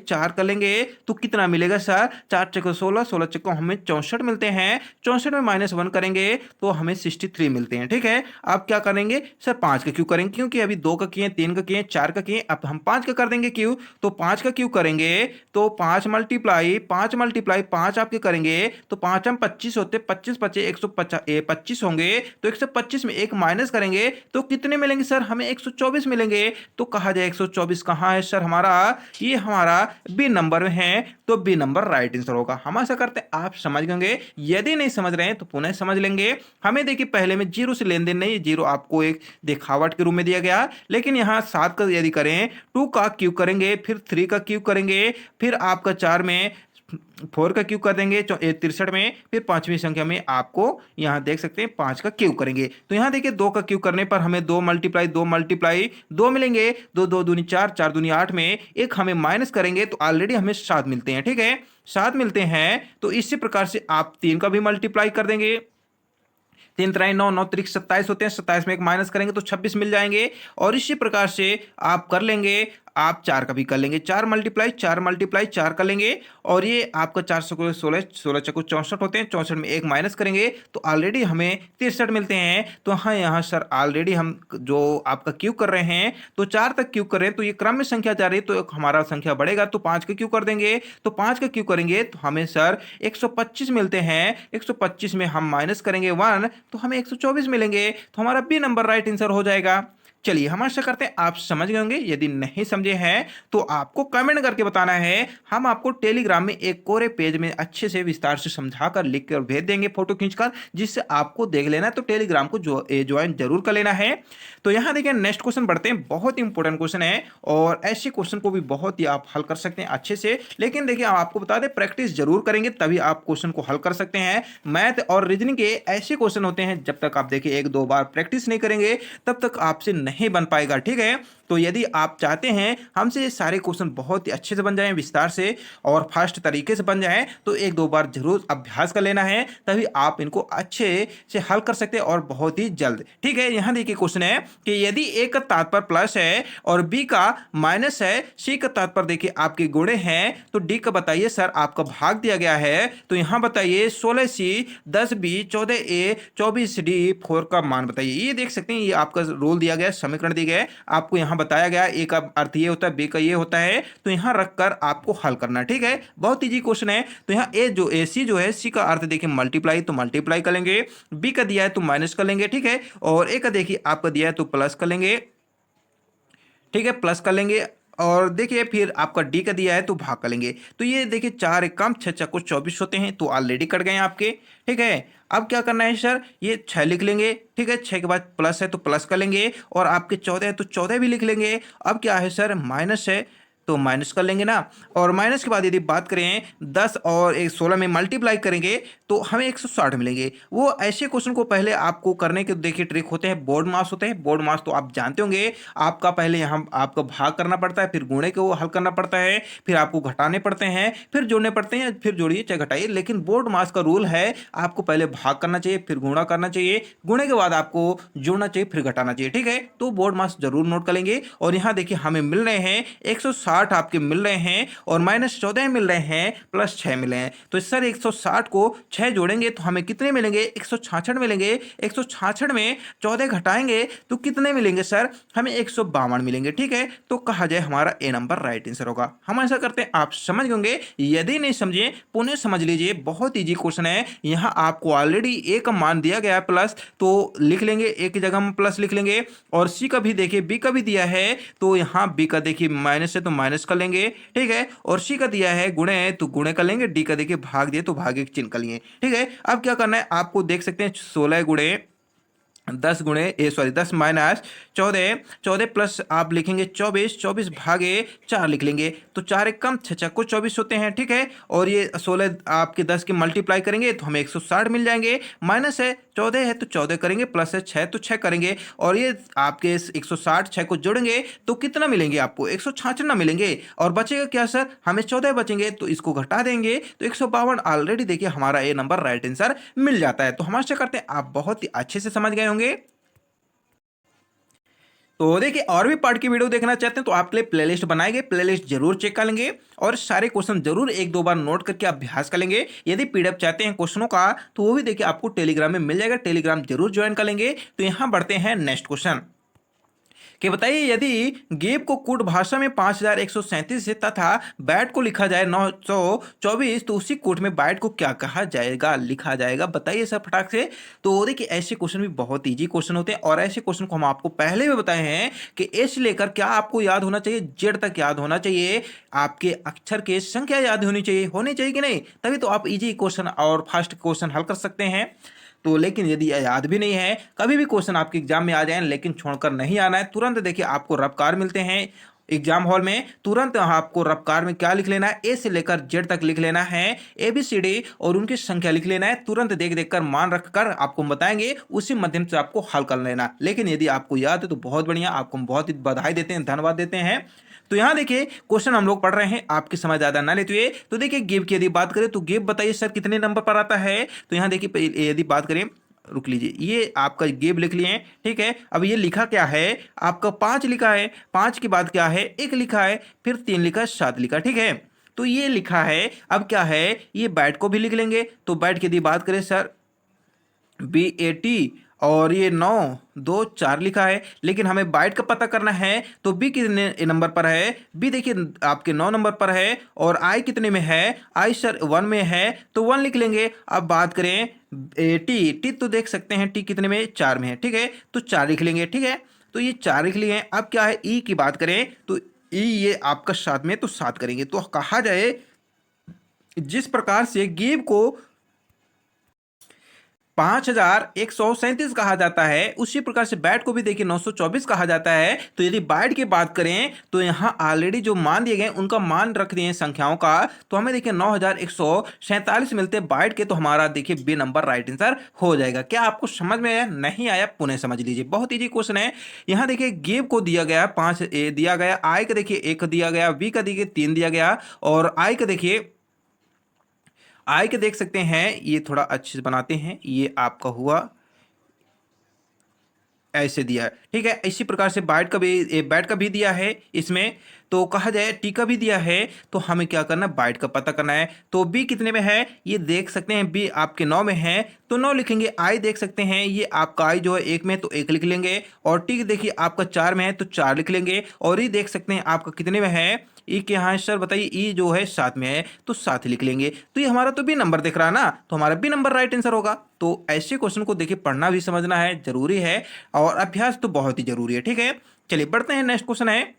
4 कर लेंगे तो कितना मिलेगा सर? 4 चक्को 16, 16 चक्को हमें 64 मिलते हैं। 64 में -1 करेंगे तो हमें 63 मिलते हैं, ठीक है। अब क्या करेंगे सर? 5 का क्यू करेंगे क्योंकि अभी 2 का किए, 3 का किए, 4 का किए, अब हम 5 का कर देंगे क्यू। तो 5 का क्यू करेंगे तो 5 मल्टीप्लाई 5 आपके करेंगे तो 5 हम 25 होते, 25 25 125 होंगे। तो 125 में 1 माइनस करेंगे तो कितने मिलेंगे सर? हमें 124 मिलेंगे। तो कहा जाए 124 कहाँ है सर? हमारा ये हमारा बी नंबर में है। तो बी नंबर राइट आंसर होगा। हम ऐसा करते हैं, आप समझ गए। यदि नहीं समझ रहे हैं तो पुनः समझ लेंगे। हमें देखिए पहले में 0 से लेन देन नहीं, 0 आपको एक दिखावट के रूप में दिया गया। लेकिन यहाँ 7 का यदि करें 2 का क्यूब करेंगे, फिर 3 का क्यूब करेंगे, फिर आपका 4 में 4 का क्यूब कर देंगे 63 में, फिर 5वीं संख्या में आपको यहाँ देख सकते हैं 5 का क्यूब करेंगे। तो यहाँ देखिए 2 का क्यूब करने पर हमें 2 मल्टीप्लाई 2 मिलेंगे। 2 2 दूनी 4, 4 दूनी 8 में एक हमें माइनस करेंगे तो ऑलरेडी हमें 7 मिलते हैं, ठीक है। 7 मिलते हैं तो इसी प्रकार से आप 3 का भी मल्टीप्लाई कर देंगे। 3 3 9 9 3 27 होते हैं। 27 में एक माइनस करेंगे तो 26 मिल जाएंगे। और इसी प्रकार से आप कर लेंगे, आप 4 का भी कर लेंगे। 4 मल्टीप्लाई 4 कर लेंगे और ये आपका 4 16 16 चक्कू 64 होते हैं। 64 में एक माइनस करेंगे तो ऑलरेडी हमें 63 मिलते हैं। तो हाँ यहाँ सर ऑलरेडी हम जो आपका क्यूब कर रहे हैं तो 4 तक क्यूब कर रहे हैं तो ये क्रम में संख्या जा रही है तो हमारा संख्या बढ़ेगा। तो 5 का क्यूब कर देंगे तो 5 का क्यूब करेंगे तो हमें सर 125 मिलते हैं। 125 में हम माइनस करेंगे 1 तो हमें 124 मिलेंगे। तो हमारा बी नंबर राइट आंसर हो जाएगा। चलिए हम आशा करते हैं आप समझ गए होंगे। यदि नहीं समझे हैं तो आपको कमेंट करके बताना है। हम आपको टेलीग्राम में एक कोरे पेज में अच्छे से विस्तार से समझा कर लिख कर भेज देंगे फोटो खींचकर, जिससे आपको देख लेना है। तो टेलीग्राम को ज्वाइन जरूर कर लेना है। तो यहाँ देखिए नेक्स्ट क्वेश्चन बढ़ते हैं। बहुत इंपॉर्टेंट क्वेश्चन है और ऐसे क्वेश्चन को भी बहुत ही आप हल कर सकते हैं अच्छे से। लेकिन देखिए आपको बता दें प्रैक्टिस जरूर करेंगे तभी आप क्वेश्चन को हल कर सकते हैं। मैथ और रीजनिंग के ऐसे क्वेश्चन होते हैं जब तक आप देखिए एक दो बार प्रैक्टिस नहीं करेंगे तब तक आपसे नहीं बन पाएगा, ठीक है। तो यदि आप चाहते हैं हमसे ये सारे क्वेश्चन बहुत ही अच्छे से बन जाएं, विस्तार से और फास्ट तरीके से बन जाएं, तो एक दो बार जरूर अभ्यास कर लेना है, तभी आप इनको अच्छे से हल कर सकते हैं और बहुत ही जल्द, ठीक है। यहां देखिए क्वेश्चन है कि यदि ए का तात्पर्य प्लस है और बी का माइनस है, सी का तात्पर्य देखिए आपके गुणे हैं, तो डी का बताइए सर आपका भाग दिया गया है। तो यहां बताइए 16C 10B 14A 24D 4 का मान बताइए। ये देख सकते हैं ये आपका रोल दिया गया, समीकरण दिया गया है, आपको यहां बताया गया ए का अर्थ ये होता है, बी का ये होता है, तो यहां रखकर आपको हल करना, ठीक है। बहुत इजी क्वेश्चन है। तो यहां ए जो ए सी जो है, सी का अर्थ देखिए मल्टीप्लाई, तो मल्टीप्लाई कर लेंगे, बी का दिया है तो माइनस कर लेंगे, ठीक है, और ए का देखिए आपका दिया है तो प्लस कर लेंगे, ठीक है, प्लस कर लेंगे, और देखिए फिर आपका डी का दिया है तो भाग कर लेंगे। तो ये देखिए 4 एक कम 6 चक्को 24 होते हैं, तो ऑलरेडी कट गए हैं आपके, ठीक है। अब क्या करना है सर, ये 6 लिख लेंगे, ठीक है, 6 के बाद प्लस है तो प्लस कर लेंगे, और आपके 14 है तो 14 भी लिख लेंगे। अब क्या है सर, माइनस है तो माइनस कर लेंगे ना, और माइनस के बाद यदि बात करें 10 और 16 में मल्टीप्लाई करेंगे तो हमें 160 मिलेंगे। वो ऐसे क्वेश्चन को पहले आपको करने के देखिए ट्रिक होते हैं, बोर्ड मास होते हैं। बोर्ड मास तो आप जानते होंगे, आपका पहले यहाँ आपका भाग करना पड़ता है, फिर गुणे को हल करना पड़ता है, फिर आपको घटाने पड़ते हैं, फिर जोड़ने पड़ते हैं, फिर जोड़िए चाहे घटाइए। लेकिन बोर्ड मास का रूल है आपको पहले भाग करना चाहिए, फिर गुणा करना चाहिए, गुणे के बाद आपको जोड़ना चाहिए, फिर घटाना चाहिए, ठीक है। तो बोर्ड मास जरूर नोट कर लेंगे। और यहाँ देखिए हमें मिल रहे हैं 160 आपके मिल रहे हैं, और -14 मिल रहे हैं, प्लस 6 मिले हैं। तो सर 160 को 6 जोड़ेंगे तो हमें कितने मिलेंगे, 166 मिलेंगे। 166 में 14 घटाएंगे तो कितने मिलेंगे सर, हमें 152 मिलेंगे, ठीक है। तो कहा जाए हमारा ए नंबर राइट आंसर होगा। हम ऐसा करते हैं, आप समझ होंगे। यदि नहीं समझे पुनः समझ लीजिए, बहुत इजी क्वेश्चन है। यहाँ आपको ऑलरेडी ए का मान दिया गया है प्लस, तो लिख लेंगे, ए की जगह हम प्लस लिख लेंगे, और सी का भी देखिए, बी का भी दिया है तो यहाँ बी का देखिए माइनस है तो माइनस कर लेंगे, ठीक है, और सी का दिया है गुणे है तो गुणे कर लेंगे, डी का देखिए भाग दिए तो भागे चिन्ह कर लिए, ठीक है। अब क्या करना है, आपको देख सकते हैं 16 गुणे 10 गुणे 10 माइनस 14, 14 प्लस आप लिखेंगे 24, 24 भागे 4 लिख लेंगे, तो 4 एक कम 6 चक्को 24 होते हैं, ठीक है। और ये 16 आपके 10 के मल्टीप्लाई करेंगे तो हमें 160 मिल जाएंगे। माइनस है 14 है तो 14 करेंगे, प्लस है 6 तो 6 करेंगे, और ये आपके 160 6 को जोड़ेंगे तो कितना मिलेंगे आपको, 166 ना मिलेंगे, और बचेगा क्या सर, हमें 14 बचेंगे, तो इसको घटा देंगे तो 152। ऑलरेडी देखिए हमारा ये नंबर राइट आंसर मिल जाता है। तो हम आशा करते हैं आप बहुत ही अच्छे से समझ गए होंगे। तो देखिए और भी पार्ट की वीडियो देखना चाहते हैं तो आपके लिए प्लेलिस्ट बनाए गए, प्लेलिस्ट जरूर चेक कर लेंगे, और सारे क्वेश्चन जरूर एक दो बार नोट करके अभ्यास कर लेंगे। यदि पीडीएफ चाहते हैं क्वेश्चनों का तो वो भी देखिए आपको टेलीग्राम में मिल जाएगा, टेलीग्राम जरूर ज्वाइन कर लेंगे। तो यहां बढ़ते हैं नेक्स्ट क्वेश्चन कि बताइए यदि गेब को कूट भाषा में 5137 से तथा बैट को लिखा जाए 924, तो उसी कूट में बैट को क्या कहा जाएगा, लिखा जाएगा, बताइए सर फटाक से। तो देखिए ऐसे क्वेश्चन भी बहुत इजी क्वेश्चन होते हैं, और ऐसे क्वेश्चन को हम आपको पहले भी बताए हैं कि ए से लेकर क्या आपको याद होना चाहिए, जेड तक याद होना चाहिए, आपके अक्षर के संख्या याद होनी चाहिए कि नहीं, तभी तो आप इजी क्वेश्चन और फास्ट क्वेश्चन हल कर सकते हैं। तो लेकिन यदि याद भी नहीं है, कभी भी क्वेश्चन आपके एग्जाम में आ जाए लेकिन छोड़कर नहीं आना है, तुरंत देखिए आपको रफ्कार मिलते हैं एग्जाम हॉल में, तुरंत आपको रफ्कार में क्या लिख लेना है, ए से लेकर जेड तक लिख लेना है, ABCD और उनकी संख्या लिख लेना है, तुरंत देख देख कर मान रखकर आपको बताएंगे, उसी माध्यम से आपको हल कर लेना। लेकिन यदि आपको याद है तो बहुत बढ़िया, आपको बहुत ही बधाई देते हैं, धन्यवाद देते हैं। तो यहाँ देखिए क्वेश्चन हम लोग पढ़ रहे हैं, आपकी समय ज्यादा ना लेते हुए। तो देखिए गिव की यदि बात करें तो गिव बताइए सर कितने नंबर पर आता है। तो यहाँ देखिए यदि बात करें, रुक लीजिए, ये आपका गिव लिख लिए हैं, ठीक है। अब ये लिखा क्या है आपका, 5 लिखा है, 5 के बाद क्या है 1 लिखा है, फिर 3 लिखा है, 7 लिखा, ठीक है। तो ये लिखा है, अब क्या है, ये बैट को भी लिख लेंगे। तो बैट की यदि बात करें सर BAT, और ये 9 2 4 लिखा है, लेकिन हमें बाइट का पता करना है। तो बी कितने नंबर पर है, बी देखिए आपके 9 नंबर पर है, और आई कितने में है, आई सर 1 में है, तो 1 लिख लेंगे। अब बात करें टी, टी तो देख सकते हैं टी कितने में 4 में है, ठीक है, तो 4 लिख लेंगे, ठीक है। तो ये 4 लिख लिए हैं। अब क्या है, ई की बात करें तो ई ये आपका 7 में, तो 7 करेंगे। तो कहा जाए जिस प्रकार से गिव को 5137 कहा जाता है, उसी प्रकार से बैट को भी देखिए 924 कहा जाता है। तो यदि बैट की बात करें तो यहाँ ऑलरेडी जो मान दिए गए उनका मान रख दिए संख्याओं का, तो हमें देखिए 9147 मिलते हैं बैट के। तो हमारा देखिए बी नंबर राइट आंसर हो जाएगा। क्या आपको समझ में आया? नहीं आया पुनः समझ लीजिए, बहुत इजी क्वेश्चन है। यहाँ देखिए गिव को दिया गया 5 दिया गया, आई का देखिए 1 दिया गया, बी का देखिए 3 दिया गया, और आई का देखिए आई के देख सकते हैं, ये थोड़ा अच्छे से बनाते हैं, ये आपका हुआ ऐसे दिया है, ठीक है। इसी प्रकार से बैट का भी दिया है इसमें। तो कहा जाए टी का भी दिया है, तो हमें क्या करना है, बाइट का पता करना है। तो बी कितने में है ये देख सकते हैं, बी आपके 9 में है तो 9 लिखेंगे। आई देख सकते हैं ये आपका आई जो है 1 में, तो 1 लिख लेंगे। और टी देखिए आपका 4 में है तो 4 लिख लेंगे। और ये देख सकते हैं आपका कितने में है, ई के यहाँ सर बताइए, ई जो है 7 में है तो 7 लिख लेंगे। तो ये हमारा तो बी नंबर दिख रहा है ना, तो हमारा बी नंबर राइट आंसर होगा। तो ऐसे क्वेश्चन को देखिए पढ़ना भी समझना है जरूरी है, और अभ्यास तो बहुत ही जरूरी है, ठीक है। चलिए बढ़ते हैं, नेक्स्ट क्वेश्चन है।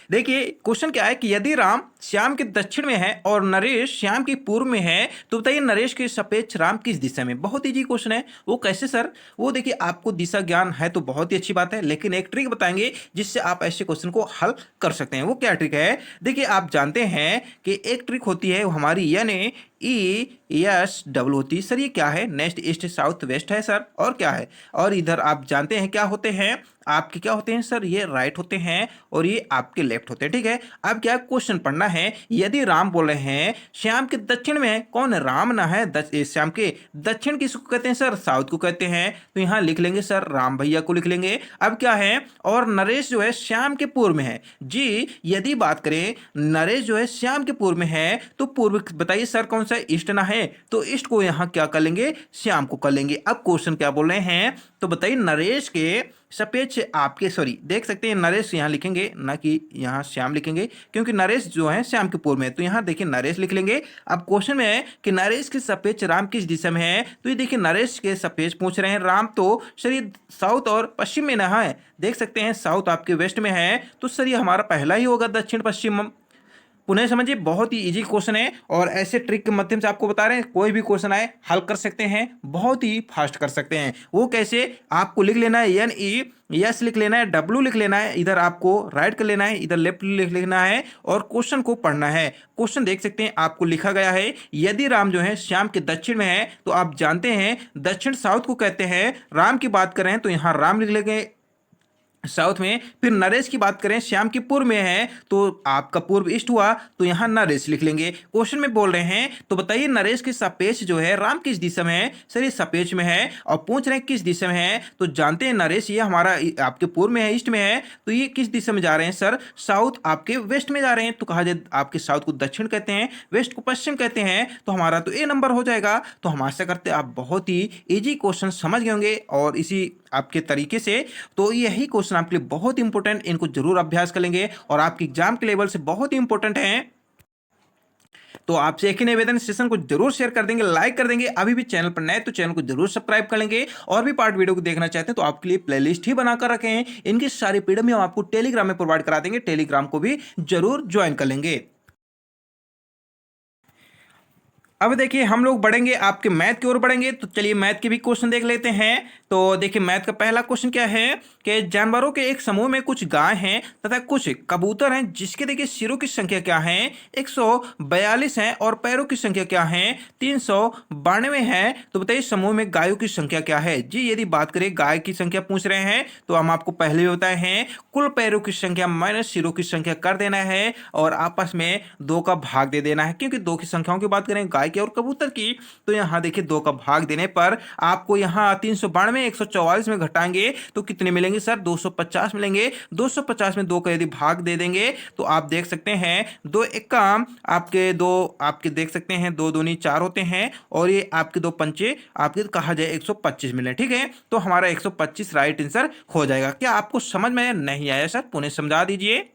देखिए क्वेश्चन क्या है कि यदि राम श्याम के दक्षिण में है और नरेश श्याम की पूर्व में है, तो बताइए नरेश के सापेक्ष राम किस दिशा में। बहुत इजी क्वेश्चन है। वो कैसे सर? वो देखिए आपको दिशा ज्ञान है तो बहुत ही अच्छी बात है, लेकिन एक ट्रिक बताएंगे जिससे आप ऐसे क्वेश्चन को हल कर सकते हैं। वो क्या ट्रिक है? देखिए आप जानते हैं कि एक ट्रिक होती है हमारी, यानी ई एस डबल होती है। सर ये क्या है? नेक्स्ट ईस्ट साउथ वेस्ट है सर, और क्या है? और इधर आप जानते हैं क्या होते हैं आपके, क्या होते हैं सर? ये राइट होते हैं और ये आपके लेफ्ट होते हैं, ठीक है। अब क्या क्वेश्चन पढ़ना है, यदि राम बोल रहे हैं श्याम के दक्षिण में है, कौन है? राम ना है। श्याम के दक्षिण किसको कहते हैं सर? साउथ को कहते हैं। तो यहाँ लिख लेंगे सर, राम भैया को लिख लेंगे। अब क्या है, और नरेश जो है श्याम के पूर्व में है जी। यदि बात करें नरेश जो है श्याम के पूर्व में है, तो पूर्व बताइए सर कौन सा? ईस्ट ना है, तो ईस्ट को यहाँ क्या कर लेंगे? श्याम को कर लेंगे। अब क्वेश्चन क्या बोल रहे हैं, तो बताइए नरेश के सापेक्ष आपके, सॉरी देख सकते हैं नरेश यहाँ लिखेंगे ना कि यहाँ श्याम लिखेंगे, क्योंकि नरेश जो है श्याम के पूर्व में है, तो यहाँ देखिए नरेश लिख लेंगे। अब क्वेश्चन में है कि नरेश के सापेक्ष राम किस दिशा में है, तो ये देखिए नरेश के सापेक्ष पूछ रहे हैं। राम तो सर ये साउथ और पश्चिम में ना है, देख सकते हैं साउथ आपके वेस्ट में है, तो सर ये हमारा पहला ही होगा दक्षिण पश्चिम। पुनः समझिए, बहुत ही इजी क्वेश्चन है, और ऐसे ट्रिक के माध्यम से आपको बता रहे हैं कोई भी क्वेश्चन आए हल कर सकते हैं, बहुत ही फास्ट कर सकते हैं। वो कैसे? आपको लिख लेना है एन ई यस लिख लेना है, डब्ल्यू लिख लेना है, इधर आपको राइट कर लेना है, इधर लेफ्ट लिख लेना है, और क्वेश्चन को पढ़ना है। क्वेश्चन देख सकते हैं आपको लिखा गया है, यदि राम जो है श्याम के दक्षिण में है, तो आप जानते हैं दक्षिण साउथ को कहते हैं। राम की बात करें तो यहाँ राम लिख लेंगे साउथ में। फिर नरेश की बात करें श्याम की पूर्व में है, तो आपका पूर्व ईस्ट हुआ, तो यहाँ नरेश लिख लेंगे। क्वेश्चन में बोल रहे हैं तो बताइए नरेश के सापेक्ष जो है राम किस दिशा में है? सर ये सापेक्ष में है, और पूछ रहे हैं किस दिशा में है, तो जानते हैं नरेश ये हमारा आपके पूर्व में है, ईस्ट में है, तो ये किस दिशा में जा रहे हैं सर? साउथ आपके वेस्ट में जा रहे हैं। तो कहा जाए आपके साउथ को दक्षिण कहते हैं, वेस्ट को पश्चिम कहते हैं, तो हमारा तो ए नंबर हो जाएगा। तो हम आशा करते हैं आप बहुत ही इजी क्वेश्चन समझ गए होंगे, और इसी आपके तरीके से। तो यही क्वेश्चन आपके लिए बहुत इंपॉर्टेंट, इनको जरूर अभ्यास कर लेंगे, और आपके एग्जाम के लेवल से बहुत ही इंपॉर्टेंट है। तो आपसे एक ही निवेदन, सेशन को जरूर शेयर कर देंगे, लाइक कर देंगे। अभी भी चैनल पर नए तो चैनल को जरूर सब्सक्राइब कर लेंगे, और भी पार्ट वीडियो को देखना चाहते हैं तो आपके लिए प्लेलिस्ट ही बनाकर रखे हैं। इनकी सारी पीडीएफ हम आपको टेलीग्राम में प्रोवाइड करा देंगे, टेलीग्राम को भी जरूर ज्वाइन कर लेंगे। अब देखिए हम लोग बढ़ेंगे, आपके मैथ की ओर बढ़ेंगे, तो चलिए मैथ के भी क्वेश्चन देख लेते हैं। तो देखिए मैथ का पहला क्वेश्चन क्या है कि जानवरों के एक समूह में कुछ गाय हैं तथा कुछ कबूतर हैं, जिसके देखिए सिरों की संख्या क्या है? 142 है, और पैरों की संख्या क्या है? 392 है। तो बताइए समूह में गायों की संख्या क्या है जी। यदि बात करें गाय की संख्या पूछ रहे हैं, तो हम आपको पहले भी बताए हैं, कुल पैरों की संख्या माइनस सिरों की संख्या कर देना है, और आपस में 2 का भाग दे देना है, क्योंकि 2 की संख्याओं की बात करें गाय की और कबूतर की, तो यहाँ देखिए 2 का भाग देने पर आपको यहाँ 392 144 में घटाएंगे तो कितने मिलेंगे सर? 250 मिलेंगे। 250 में 2 का यदि भाग दे देंगे तो आप देख सकते हैं 2 एक्का आपके देख सकते हैं 2 दूनी 4 होते हैं, और ये आपके 2 पंचे आपके कहा जाए 125 मिले, ठीक है। तो हमारा 125 राइट आंसर हो जाएगा। क्या आपको समझ में नहीं आया सर? पुनः समझा दीजिए।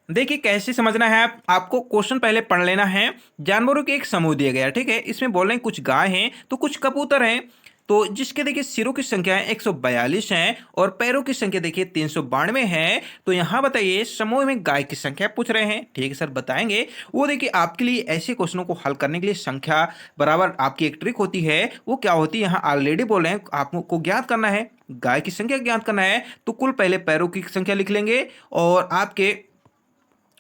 देखिए कैसे समझना है, आपको क्वेश्चन पहले पढ़ लेना है। जानवरों के एक समूह दिया गया, ठीक है। इसमें बोल रहे हैं कुछ गाय हैं तो कुछ कबूतर हैं, तो जिसके देखिए सिरों की संख्या है 142 है और पैरों की संख्या देखिए 392 है। तो यहाँ बताइए समूह में गाय की संख्या पूछ रहे हैं। ठीक है सर, बताएंगे। वो देखिए आपके लिए ऐसे क्वेश्चनों को हल करने के लिए संख्या बराबर आपकी एक ट्रिक होती है। वो क्या होती है, यहाँ ऑलरेडी बोल रहे हैं आपको ज्ञात करना है, गाय की संख्या ज्ञात करना है। तो कुल पहले पैरों की संख्या लिख लेंगे और आपके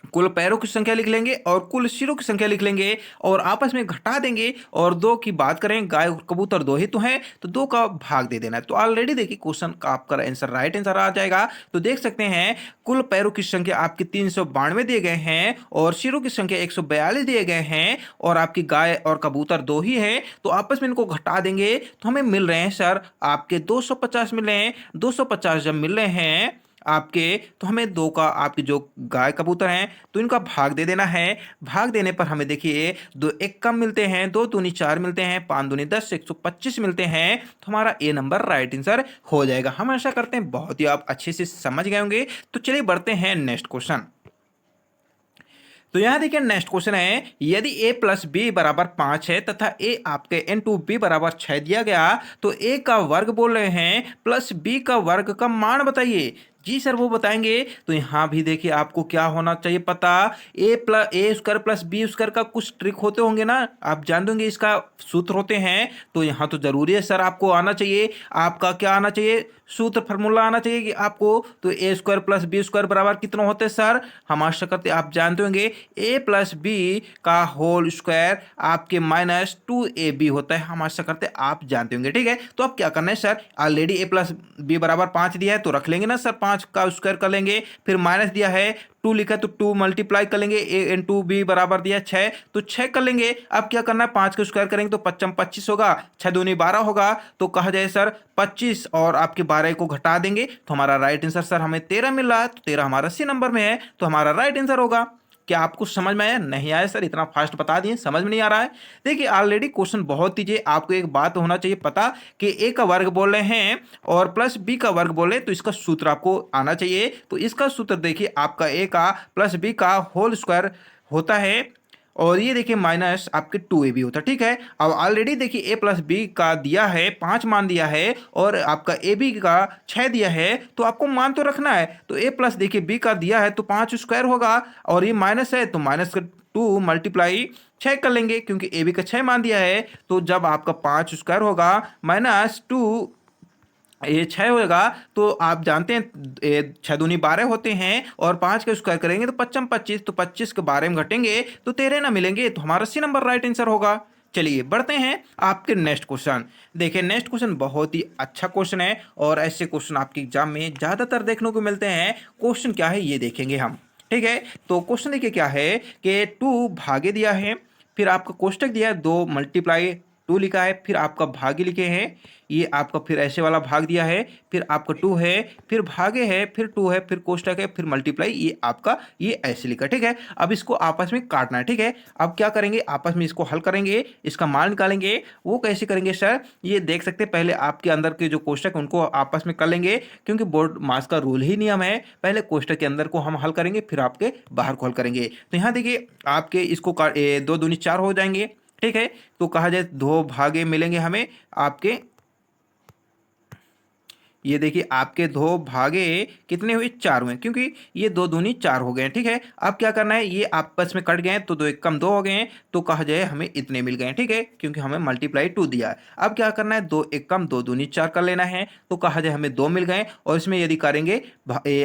कुल पैरों की संख्या लिख लेंगे और कुल सिरों की संख्या लिख लेंगे और आपस में घटा देंगे। और दो की बात करें, गाय और कबूतर दो ही तो हैं, तो दो का भाग दे देना है। तो ऑलरेडी देखिए क्वेश्चन का आपका आंसर राइट आंसर आ जाएगा। तो देख सकते हैं कुल पैरों की संख्या आपकी 392 दिए गए हैं और सिरों की संख्या 142 दिए गए हैं और आपकी गाय और कबूतर दो ही है। तो आपस में इनको घटा देंगे तो हमें मिल रहे हैं सर आपके 250 मिल रहे हैं। 250 जब मिल रहे हैं आपके, तो हमें दो का आपके जो गाय कबूतर हैं तो इनका भाग दे देना है। भाग देने पर हमें देखिए दो एक कम मिलते हैं, दो दूनी 4 मिलते हैं, 5 दूनी 10, 125 मिलते हैं। तो हमारा ए नंबर राइट आंसर हो जाएगा। हम आशा करते हैं बहुत ही आप अच्छे से समझ गए होंगे। तो चलिए बढ़ते हैं नेक्स्ट क्वेश्चन। तो यहां देखिए नेक्स्ट क्वेश्चन है, यदि a प्लस बी बराबर 5 है तथा a आपके इंटू बी बराबर 6 दिया गया तो a का वर्ग बोल रहे हैं प्लस b का वर्ग का मान बताइए। जी सर वो बताएंगे। तो यहाँ भी देखिए आपको क्या होना चाहिए पता, ए स्क्वायर प्लस बी स्क्वायर का कुछ ट्रिक होते होंगे ना, आप जान दोगे इसका सूत्र होते हैं। तो यहाँ तो जरूरी है सर आपको आना चाहिए, आपका क्या आना चाहिए, सूत्र फार्मूला आना चाहिए कि आपको। तो ए स्क्वायर प्लस बी स्क्वायर बराबर कितना होते हैं सर, हम आशा करते आप जानते होंगे ए प्लस बी का होल स्क्वायर आपके माइनस 2ab होता है। हम आशा करते आप जानते होंगे। ठीक है, तो अब क्या करना है सर, ऑलरेडी ए प्लस बी बराबर 5 दिया है तो रख लेंगे ना सर, 5 का स्क्वायर कर लेंगे। फिर माइनस दिया है 2 लिखा तो 2 मल्टीप्लाई कर लेंगे, ए इंटू बी बराबर दिया 6 तो 6 कर लेंगे। अब क्या करना है, 5 का स्क्वायर करेंगे तो 5 25 होगा, 6 दूनी 12 होगा। तो कहा जाए सर 25 और आपके 12 को घटा देंगे तो हमारा राइट आंसर सर हमें 13 मिल रहा है। तो 13 हमारा सी नंबर में है, तो हमारा राइट आंसर होगा। क्या आपको समझ में आया? नहीं आया सर, इतना फास्ट बता दिए, समझ में नहीं आ रहा है। देखिए ऑलरेडी क्वेश्चन बहुत कीजिए, आपको एक बात होना चाहिए पता कि ए का वर्ग बोल रहे हैं और प्लस बी का वर्ग बोले तो इसका सूत्र आपको आना चाहिए। तो इसका सूत्र देखिए आपका ए का प्लस बी का होल स्क्वायर होता है और ये देखिए माइनस आपके 2ab होता है। ठीक है, अब ऑलरेडी देखिए ए प्लस बी का दिया है 5 मान दिया है और आपका ए बी का 6 दिया है, तो आपको मान तो रखना है। तो ए प्लस देखिए बी का दिया है तो 5 स्क्वायर होगा और ये माइनस है तो माइनस 2 मल्टीप्लाई 6 कर लेंगे क्योंकि ए बी का 6 मान दिया है। तो जब आपका 5 स्क्वायर होगा माइनस 2 ये 6 होगा तो आप जानते हैं 6 दूनी 12 होते हैं और 5 का स्क्वायर करेंगे तो 55 25, तो 25 के 12 में घटेंगे तो 13 ना मिलेंगे। तो हमारा सी नंबर राइट आंसर होगा। चलिए बढ़ते हैं आपके नेक्स्ट क्वेश्चन। देखिए नेक्स्ट क्वेश्चन बहुत ही अच्छा क्वेश्चन है और ऐसे क्वेश्चन आपके एग्जाम में ज्यादातर देखने को मिलते हैं। क्वेश्चन क्या है ये देखेंगे हम। ठीक है, तो क्वेश्चन देखिए क्या है कि 2 भागे दिया है, फिर आपका कोष्टक दिया है 2 मल्टीप्लाई 2 लिखा है, फिर आपका भागे लिखे हैं, ये आपका फिर ऐसे वाला भाग दिया है, फिर आपका 2 है, फिर भागे है, फिर 2 है, फिर कोष्टक है, फिर मल्टीप्लाई, ये आपका ये ऐसे लिखा। ठीक है, अब इसको आपस में काटना है। ठीक है, अब क्या करेंगे, आपस में इसको हल करेंगे, इसका मान निकालेंगे। वो कैसे करेंगे सर, ये देख सकते हैं पहले आपके अंदर के जो कोष्टक उनको आपस में कर लेंगे क्योंकि बोर्ड मास का रूल ही नियम है, पहले कोष्टक के अंदर को हम हल करेंगे फिर आपके बाहर को हल करेंगे। तो यहाँ देखिए आपके इसको 2 दूनी 4 हो जाएंगे। ठीक है, तो कहा जाए 2 भागे मिलेंगे हमें आपके, ये देखिए आपके 2 भागे कितने हुए 4 हुए क्योंकि ये 2 दूनी 4 हो गए। ठीक है, अब क्या करना है, ये आपस में कट गए तो 2 एक कम 2 हो गए हैं तो कहा जाए हमें इतने मिल गए। ठीक है, क्योंकि हमें मल्टीप्लाई 2 दिया है। अब क्या करना है, 2 एक कम 2 दूनी 4 कर लेना है तो कहा जाए हमें 2 मिल गए और इसमें यदि करेंगे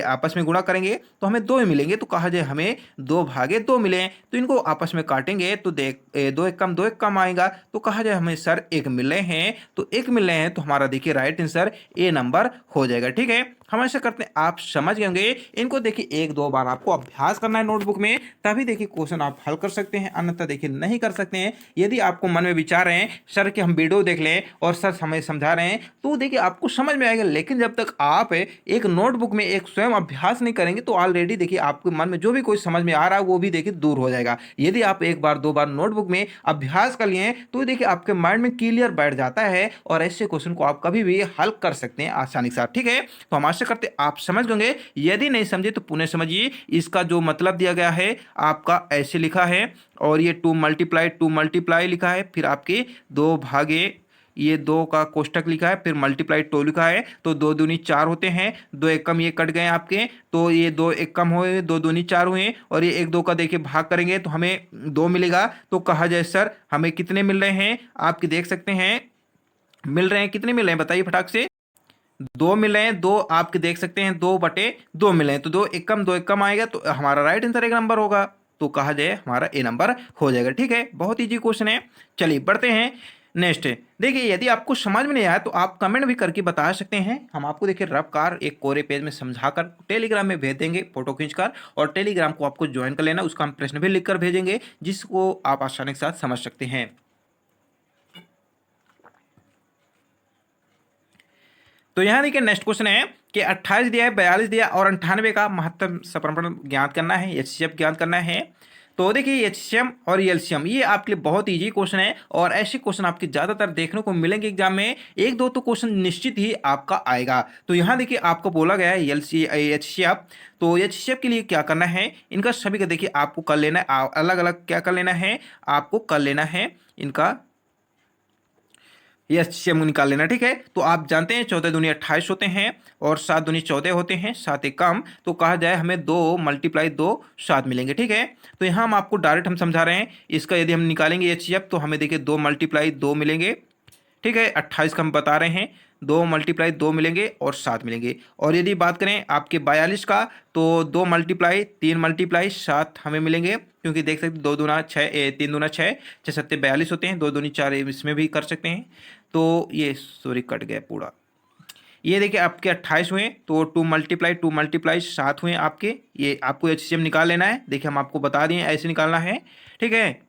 आपस में गुणा करेंगे तो हमें 2 ही मिलेंगे। तो कहा जाए हमें 2 भागे 2 मिले, तो इनको आपस में काटेंगे तो 2 एक कम आएगा तो कहा जाए हमें सर 1 मिल रहे हैं। तो 1 मिल रहे हैं तो हमारा देखिए राइट आंसर ए नंबर हो जाएगा। ठीक है, हम ऐसा करते हैं आप समझ गए होंगे। इनको देखिए 1-2 बार आपको अभ्यास करना है नोटबुक में, तभी देखिए क्वेश्चन आप हल कर सकते हैं, अन्यथा देखिए नहीं कर सकते हैं। यदि आपको मन में विचार हैं सर कि हम वीडियो देख लें और सर हमें समझा रहे हैं तो देखिए आपको समझ में आएगा, लेकिन जब तक आप एक नोटबुक में एक स्वयं अभ्यास नहीं करेंगे तो ऑलरेडी देखिए आपके मन में जो भी कोई समझ में आ रहा है वो भी देखिए दूर हो जाएगा। यदि आप 1 बार 2 बार नोटबुक में अभ्यास कर लिए तो देखिए आपके माइंड में क्लियर बैठ जाता है और ऐसे क्वेश्चन को आप कभी भी हल कर सकते हैं आसानी के साथ। ठीक है, तो हम आशा करते आप समझ गए। यदि नहीं समझे तो पुनः समझिए। इसका जो मतलब दिया गया है आपका ऐसे लिखा है और ये 2 मल्टीप्लाई लिखा है, फिर आपके 2 भागे ये 2 का कोष्टक लिखा है, फिर मल्टीप्लाई 2 लिखा है, तो 2 दूनी 4 होते हैं, 2 एकम ये कट गए आपके, तो ये 2 एकम हुए, 2 दूनी 4 हुए, और ये 1 2 का देखिए भाग करेंगे तो हमें 2 मिलेगा। तो कहा जाए सर हमें कितने मिल रहे हैं, आपके देख सकते हैं मिल रहे हैं, कितने मिल रहे हैं बताइए फटाक से। 2 मिल रहे हैं, 2 आपके देख सकते हैं 2/2 मिल रहे हैं, तो 2 एकम आएगा, तो हमारा राइट आंसर एक नंबर होगा, तो कहा जाए हमारा ए नंबर हो जाएगा। ठीक है, बहुत ईजी क्वेश्चन है। चलिए बढ़ते हैं नेक्स्ट। देखिए यदि आपको समझ में नहीं आया तो आप कमेंट भी करके बता सकते हैं, हम आपको देखिए रफ कार एक कोरे पेज में समझाकर टेलीग्राम में भेज देंगे फोटो खींचकर, और टेलीग्राम को आपको ज्वाइन कर लेना, उसका हम प्रश्न भी लिखकर भेजेंगे जिसको आप आसानी के साथ समझ सकते हैं। तो यहाँ देखिए नेक्स्ट क्वेश्चन है कि 28 दिया है, 42 दिया और 98 का महत्तम समर्पण ज्ञात करना है, एचसीएफ ज्ञात करना है। तो देखिए एचसीएम और एलसीएम ये आपके लिए बहुत इजी क्वेश्चन है, और ऐसे क्वेश्चन आपके ज़्यादातर देखने को मिलेंगे एग्जाम में, एक दो तो क्वेश्चन निश्चित ही आपका आएगा। तो यहाँ देखिए आपको बोला गया है एचसीएफ, तो एचसीएफ के लिए क्या करना है, इनका सभी का देखिए आपको कर लेना है, अलग अलग क्या कर लेना है, आपको कर लेना है इनका ये एचसीएम निकाल लेना। ठीक है, तो आप जानते हैं 14 दूनी 28 होते हैं और 7 दूनी 14 होते हैं, 7 एक कम, तो कहा जाए हमें 2 × 2 7 मिलेंगे। ठीक है, तो यहाँ हम आपको डायरेक्ट हम समझा रहे हैं, इसका यदि हम निकालेंगे एचसीएफ तो हमें देखिए 2 × 2 मिलेंगे। ठीक है, 28 का हम बता रहे हैं, 2 × 2 मिलेंगे और 7 मिलेंगे। और यदि बात करें आपके 42 का, तो 2 × 3 × 7 हमें मिलेंगे, क्योंकि देख सकते 2 दूना 6 3 दूना 6 6 7 42 होते हैं, 2 दूनी 4 इसमें भी कर सकते हैं। तो ये सॉरी कट गया पूरा, ये देखिए आपके 28 हुए, तो 2 × 7 हुए आपके, ये आपको एचसीएम निकाल लेना है। देखिए हम आपको बता दिए ऐसे निकालना है। ठीक है,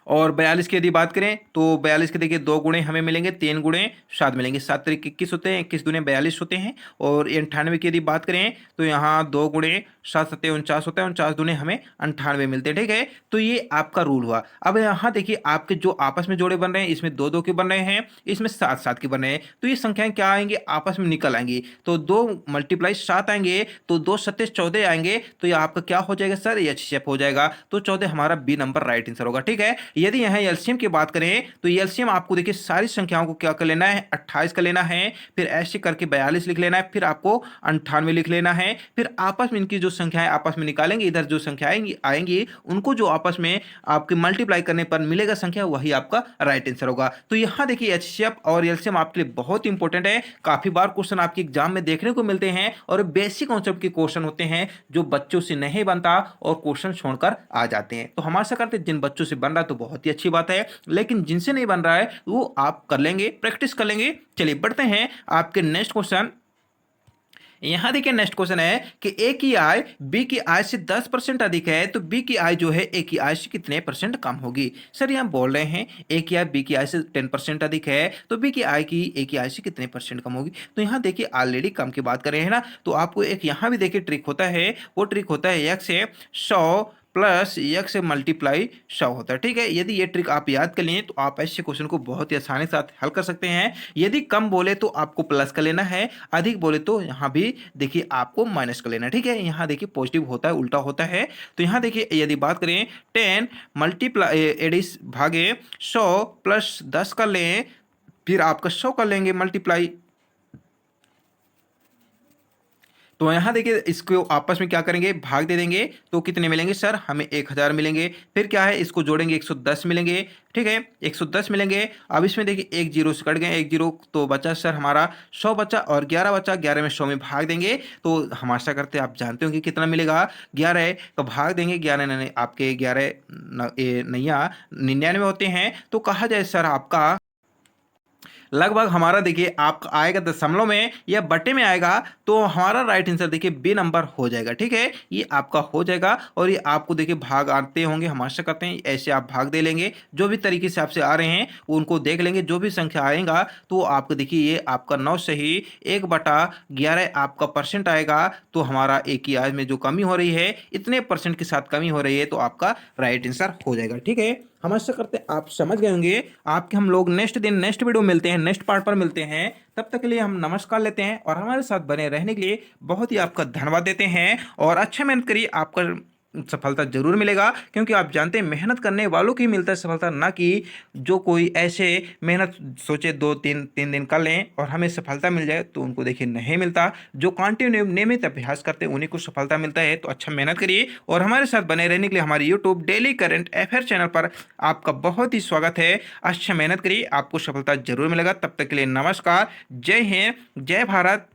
और 42 की यदि बात करें तो 42 के देखिए 2 गुणे हमें मिलेंगे, 3 × 7 मिलेंगे, 7 तरीके 21 होते हैं, 21 दूने 42 होते हैं। और 98 की यदि बात करें तो यहाँ 2 × 7 7 49 होता है, 49 दूने हमें 98 मिलते हैं। ठीक है, तो ये आपका रूल हुआ। अब यहाँ देखिए आपके जो आपस में जोड़े बन रहे हैं, इसमें 2 2 के बन रहे हैं, इसमें 7 7 के बन रहे हैं, तो ये संख्याएं क्या आएंगी, आपस में निकल आएंगी। तो 2 × 7 आएंगे, तो 2 7 14 आएंगे, तो ये आपका क्या हो जाएगा सर, ये एचसीएफ हो जाएगा। तो 14 हमारा बी नंबर राइट आंसर होगा। ठीक है, यदि यहाँ एलसीएम की बात करें तो एलसीएम आपको देखिए सारी संख्याओं को क्या कर लेना है, 28 का लेना है, फिर ऐसे करके 42 लिख लेना है, फिर आपको 98 लिख लेना है, फिर आपस में इनकी जो संख्याएं आपस में निकालेंगे, इधर जो संख्याएं आएंगी उनको जो आपस में आपके मल्टीप्लाई करने पर मिलेगा संख्या, वही आपका राइट आंसर होगा। तो यहाँ देखिए एचसीएफ और एलसीएम आपके लिए बहुत इंपॉर्टेंट है, काफी बार क्वेश्चन आपके एग्जाम में देखने को मिलते हैं, और बेसिक कॉन्सेप्ट के क्वेश्चन होते हैं जो बच्चों से नहीं बनता और क्वेश्चन छोड़कर आ जाते हैं। तो हम आशा करते हैं जिन बच्चों से बन रहा है तो बहुत ही अच्छी बात है, लेकिन जिनसे नहीं बन रहा है वो आप कर लेंगे, प्रैक्टिस कर लेंगे। चलिए बढ़ते हैं आपके नेक्स्ट क्वेश्चन। यहां देखिए नेक्स्ट क्वेश्चन है कि ए की आय बी की आय से 10% अधिक है, तो बी की आय जो है ए की आय से कितने % कम होगी। सर यहां बोल रहे हैं ए की आय बी की आय से 10% अधिक है, तो बी की आय की ए की आय से कितने % कम होगी। तो यहां देखिए ऑलरेडी कम की बात कर रहे हैं ना, तो आपको एक यहां भी देखिए ट्रिक होता है, वो ट्रिक होता है x से 100 प्लस x से मल्टीप्लाई 100 होता है। ठीक है, यदि ये ट्रिक आप याद कर लें तो आप ऐसे क्वेश्चन को बहुत ही आसानी के साथ हल कर सकते हैं। यदि कम बोले तो आपको प्लस कर लेना है, अधिक बोले तो यहाँ भी देखिए आपको माइनस कर लेना है। ठीक है, यहाँ देखिए पॉजिटिव होता है, उल्टा होता है। तो यहाँ देखिए यदि बात करें 10 मल्टीप्लाई एडिस भागे 100 प्लस 10 कर लें, फिर आपका 100 कर लेंगे मल्टीप्लाई, तो यहाँ देखिए इसको आपस में क्या करेंगे, भाग दे देंगे, तो कितने मिलेंगे सर, हमें 1000 मिलेंगे। फिर क्या है, इसको जोड़ेंगे 110 मिलेंगे। ठीक है, 110 मिलेंगे। अब इसमें देखिए 1 0 से कट गए, 1 0 तो बचा सर हमारा 100 बचा, और 11 बचा, 11 में 100 में भाग देंगे, तो हम आशा करते हैं आप जानते होंगे कितना मिलेगा, 11 तो भाग देंगे, 11 आपके 11 नैया 99 होते हैं। तो कहा जाए सर आपका लगभग हमारा देखिए आपका आएगा दशमलव में या बटे में आएगा, तो हमारा राइट आंसर देखिए बी नंबर हो जाएगा। ठीक है, ये आपका हो जाएगा, और ये आपको देखिए भाग आते होंगे, हम आशा करते हैं ऐसे आप भाग दे लेंगे, जो भी तरीके से आपसे आ रहे हैं उनको देख लेंगे, जो भी संख्या आएगा तो आपको देखिए ये आपका 9 से ही 1/11 आपका % आएगा। तो हमारा एक ही आज में जो कमी हो रही है, इतने % के साथ कमी हो रही है, तो आपका राइट आंसर हो जाएगा। ठीक है, हम आशा करते हैं आप समझ गए होंगे। आपके हम लोग नेक्स्ट दिन नेक्स्ट वीडियो मिलते हैं, नेक्स्ट पार्ट पर मिलते हैं। तब तक के लिए हम नमस्कार लेते हैं, और हमारे साथ बने रहने के लिए बहुत ही आपका धन्यवाद देते हैं, और अच्छा मेहनत करिए। आपका सफलता जरूर मिलेगा, क्योंकि आप जानते हैं मेहनत करने वालों की मिलता है सफलता, ना कि जो कोई ऐसे मेहनत सोचे 2-3 दिन कर लें और हमें सफलता मिल जाए, तो उनको देखिए नहीं मिलता। जो कंटिन्यू नियमित अभ्यास करते हैं उन्हीं को सफलता मिलता है। तो अच्छा मेहनत करिए और हमारे साथ बने रहने के लिए हमारे YouTube daily current affair channel पर आपका बहुत ही स्वागत है। अच्छा मेहनत करिए, आपको सफलता जरूर मिलेगा। तब तक के लिए नमस्कार, जय हिंद, जय भारत।